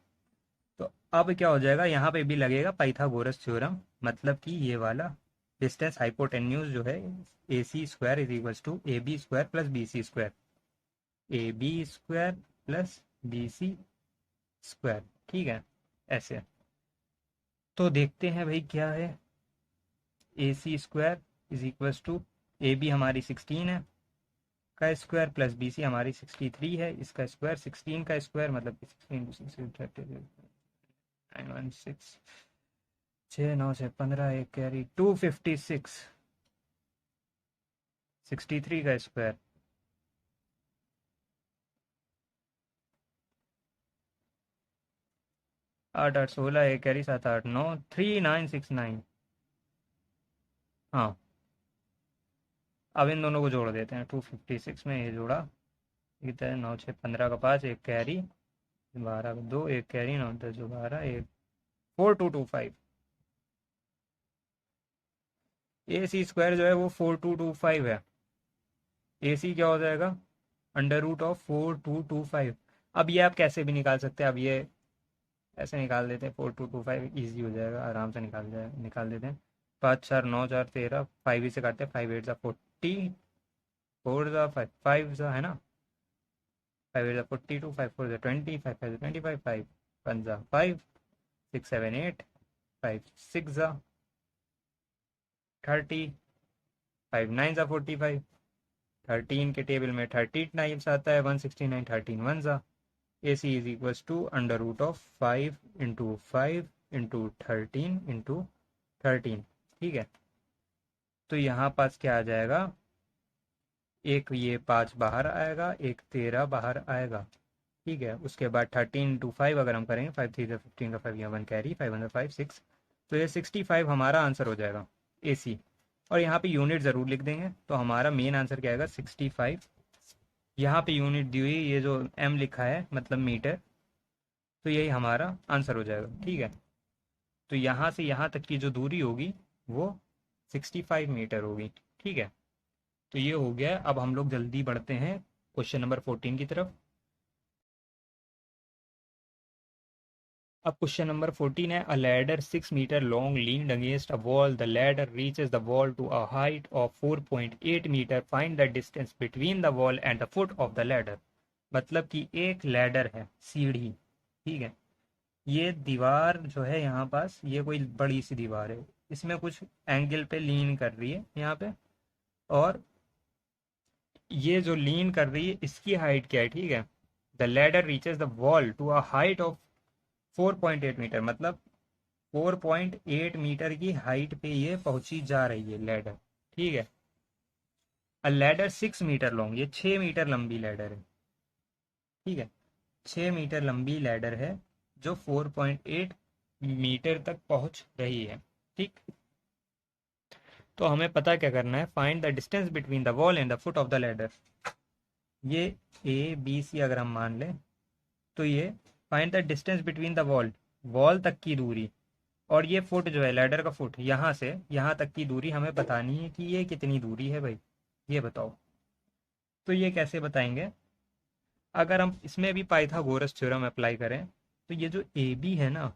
Speaker 1: तो अब क्या हो जाएगा, यहाँ पे भी लगेगा पाइथागोरस थ्योरम, मतलब कि ये वाला डिस्टेंस हाइपोटेन्यूज जो है A C square is equals to A B square plus B C square, A B square plus B C square, ठीक है, ऐसे। तो देखते हैं भाई क्या है, A C square is equals to A B हमारी 16 है का स्क्वायर प्लस बी सी हमारी 63 है, इसका स्क्वायर 16 का स्क्वायर मतलब 916 छः नौ से 15 एक कैरी 256 63 का स्क्वायर 8 8 16 एक कैरी 7 8 9 3969। हाँ, अब इन दोनों को जोड़ देते हैं, 256 में ये जोड़ा, कितना है, 9 6 15 का 5 एक कैरी 12 का 2 एक कैरी 9 10 12 एक 4225। ए सी स्क्वायर जो है वो 4225 है। ए सी क्या हो जाएगा, √4225। अब ये आप कैसे भी निकाल सकते हैं, अब ये ऐसे निकाल देते हैं, 4225 ईजी हो जाएगा, आराम से निकाल देते हैं। 5 4 9 4 13, 5 ही से काटते हैं, 5 8 40, 4 5 5 है ना, 5 8 42, 5 4 20, 5 5 25, 5 1 5, 6 7 8, 5 6 30, 5 9 45, 13 के टेबल में 30 टाइम्स आता है, 169, 13 1 जा। ए सी इज इक्वल्स टू √5 × 5 × 5 × 13 × 13, ठीक है। तो यहाँ पास क्या आ जाएगा, एक ये 5 बाहर आएगा, एक 13 बाहर आएगा, ठीक है। उसके बाद 13 × 5 अगर हम करेंगे, 5 3 15 का 5 यहाँ 1 कैरी 5 6, तो ये 65 हमारा आंसर हो जाएगा ए सी। और यहाँ पे यूनिट ज़रूर लिख देंगे, तो हमारा मेन आंसर क्या आएगा 65। यहाँ पे यूनिट दी हुई ये जो एम लिखा है मतलब मीटर, तो यही हमारा आंसर हो जाएगा, ठीक है। तो यहाँ से यहाँ तक की जो दूरी होगी वो 65 मीटर होगी, ठीक है। तो ये हो गया। अब हम लोग जल्दी बढ़ते हैं क्वेश्चन नंबर 14 की तरफ। अब क्वेश्चन नंबर 14 है, a ladder 6 metre long leaned against a wall, the ladder reaches the wall to a height of 4.8 metre, find the distance between the wall and the foot of the ladder. मतलब कि एक ladder है, सीढ़ी, ठीक है, ये दीवार जो है यहाँ पास, ये कोई बड़ी सी दीवार है, इसमें कुछ एंगल पे लीन कर रही है यहाँ पे, और ये जो लीन कर रही है इसकी हाइट क्या है, ठीक है। The ladder reaches the wall to a height of 4.8 metre, मतलब 4.8 मीटर की हाइट पे ये पहुंची जा रही है लैडर, ठीक है। अ लैडर 6 मीटर लॉन्ग, ये 6 मीटर लंबी लैडर है, ठीक है, 6 मीटर लंबी लैडर है जो 4.8 मीटर तक पहुंच रही है, ठीक। तो हमें पता क्या करना है, find the distance between the wall and the foot of the ladder. ये ए बी सी अगर हम मान लें, तो ये find the distance between the wall, wall तक की दूरी, और ये फुट जो है लैडर का फुट, यहाँ से यहाँ तक की दूरी हमें बतानी है कि ये कितनी दूरी है भाई, ये बताओ। तो ये कैसे बताएंगे, अगर हम इसमें भी पाइथागोरस थ्योरम अप्लाई करें, तो ये जो ए बी है ना,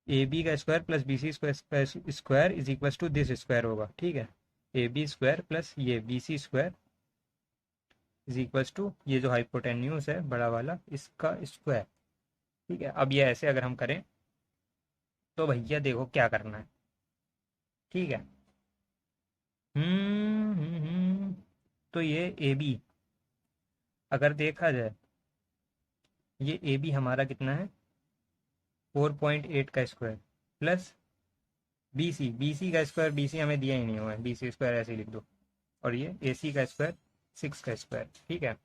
Speaker 1: ए बी का square plus B C square square is equal to this square होगा, ठीक है। ए बी स्क्वायर प्लस ये B C square is equal to ये जो हाइपोटेन्यूज है बड़ा वाला, इसका स्क्वायर, ठीक है। अब ये ऐसे अगर हम करें, तो भैया देखो क्या करना है, ठीक है। तो ये ए बी अगर देखा जाए, ये ए बी हमारा कितना है, 4.8 का स्क्वायर प्लस बी सी का स्क्वायर, बी सी हमें दिया ही नहीं हुआ है, बी सी स्क्वायर ऐसे ही लिख दो, और ये ए सी का स्क्वायर 6 का स्क्वायर, ठीक है।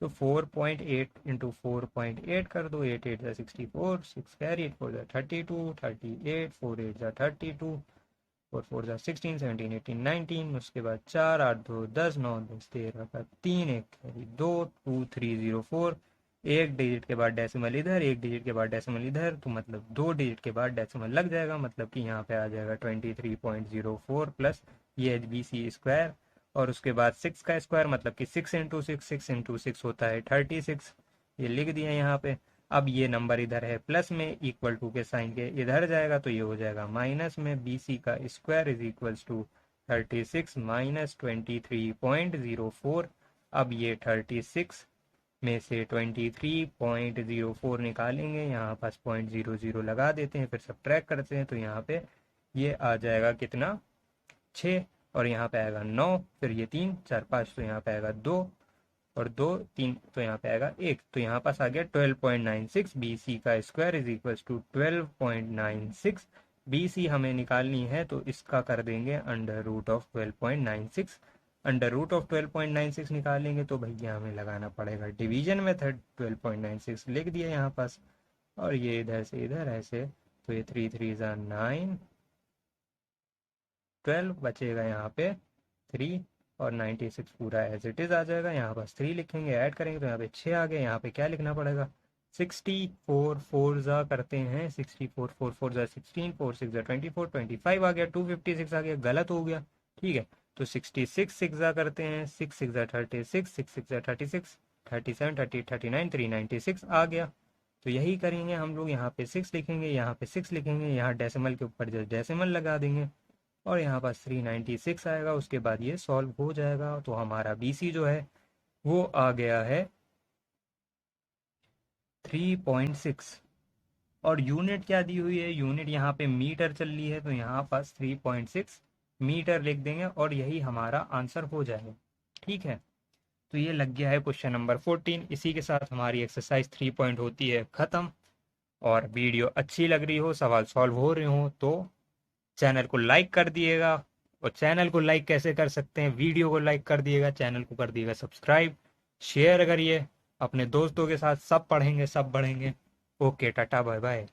Speaker 1: तो 4.8 इंटू 4.8 कर दो, 8 8 जा 64, 6 कैरी, 8 4 जा 32, 38, 4 8 जा 32, 4 4 जा 16, 17 18 19, उसके बाद 4 8 2 10 9 10 13 का 3, 1 कैरी 2, 2 3 0 4, एक डिजिट के बाद डेसिमल इधर, एक डिजिट के बाद डेसिमल इधर, तो मतलब दो डिजिट के बाद डेसिमल लग जाएगा, मतलब कि यहाँ पे आ जाएगा 23.04 प्लस ये एच बी सी स्क्वायर, और उसके बाद 6 का स्क्वायर मतलब कि 6 इंटू 6 होता है 36, ये लिख दिया यहाँ पे। अब ये नंबर इधर है प्लस में, इक्वल टू के साइन के इधर जाएगा तो ये हो जाएगा माइनस में, बी सी का square is equals to 36 minus 23.04। अब ये 36 में से 23.04 निकालेंगे, यहाँ पास 0.00 लगा देते हैं, फिर सब्ट्रैक्ट करते हैं, तो यहाँ पे ये आ जाएगा कितना, 6, और यहाँ पे आएगा 9, फिर ये 3 4 5, तो यहाँ पे आएगा 2, और 2 3, तो यहाँ पे आएगा 1, तो यहाँ पास आ गया 12.96। बी सी का square is equal to 12.96। B C हमें निकालनी है तो इसका कर देंगे under root of 12.96। Under root of 12.96 निकालेंगे तो भैया हमें लगाना पड़ेगा डिवीजन मेथड, 12.96 लिख दिया यहाँ पास, और ये इधर से इधर ऐसे, तो ये 3 3 ज़ा 9, 12 बचेगा यहाँ पे 3, और 96 पूरा एज इट इज़ आ जाएगा, यहाँ पास 3 लिखेंगे, ऐड करेंगे तो यहाँ पे 6 आ गए, यहाँ पे क्या लिखना पड़ेगा, 64 4 ज़ा करते हैं, 64 4 4 ज़ा 16, 4 6 ज़ा 24, 25 आ गया, 256 आ गया, गलत हो गया, ठीक है। तो 66 6 ज़ा करते हैं, 6 6 ज़ा 36, 6 6 ज़ा 36, 37 30 39, 396 आ गया। तो यही करेंगे हम लोग, यहाँ पे 6 लिखेंगे, यहाँ पे 6 लिखेंगे, यहाँ डेसिमल के ऊपर जस्ट डेसिमल लगा देंगे, और यहाँ पास 396 आएगा, उसके बाद ये सॉल्व हो जाएगा, तो हमारा बी सी जो है वो आ गया है 3.6। और यूनिट क्या दी हुई है, यूनिट यहाँ पे मीटर चल रही है, तो यहाँ पास 3.6 मीटर लिख देंगे, और यही हमारा आंसर हो जाएगा, ठीक है। तो ये लग गया है क्वेश्चन नंबर 14। इसी के साथ हमारी एक्सरसाइज 3 पॉइंट होती है ख़त्म। और वीडियो अच्छी लग रही हो, सवाल सॉल्व हो रहे हो, तो चैनल को लाइक कर दिएगा। और चैनल को लाइक कैसे कर सकते हैं, वीडियो को लाइक कर दिएगा, चैनल को कर दिएगा सब्सक्राइब, शेयर करिए अपने दोस्तों के साथ, सब पढ़ेंगे सब बढ़ेंगे। Okay, tata bye bye.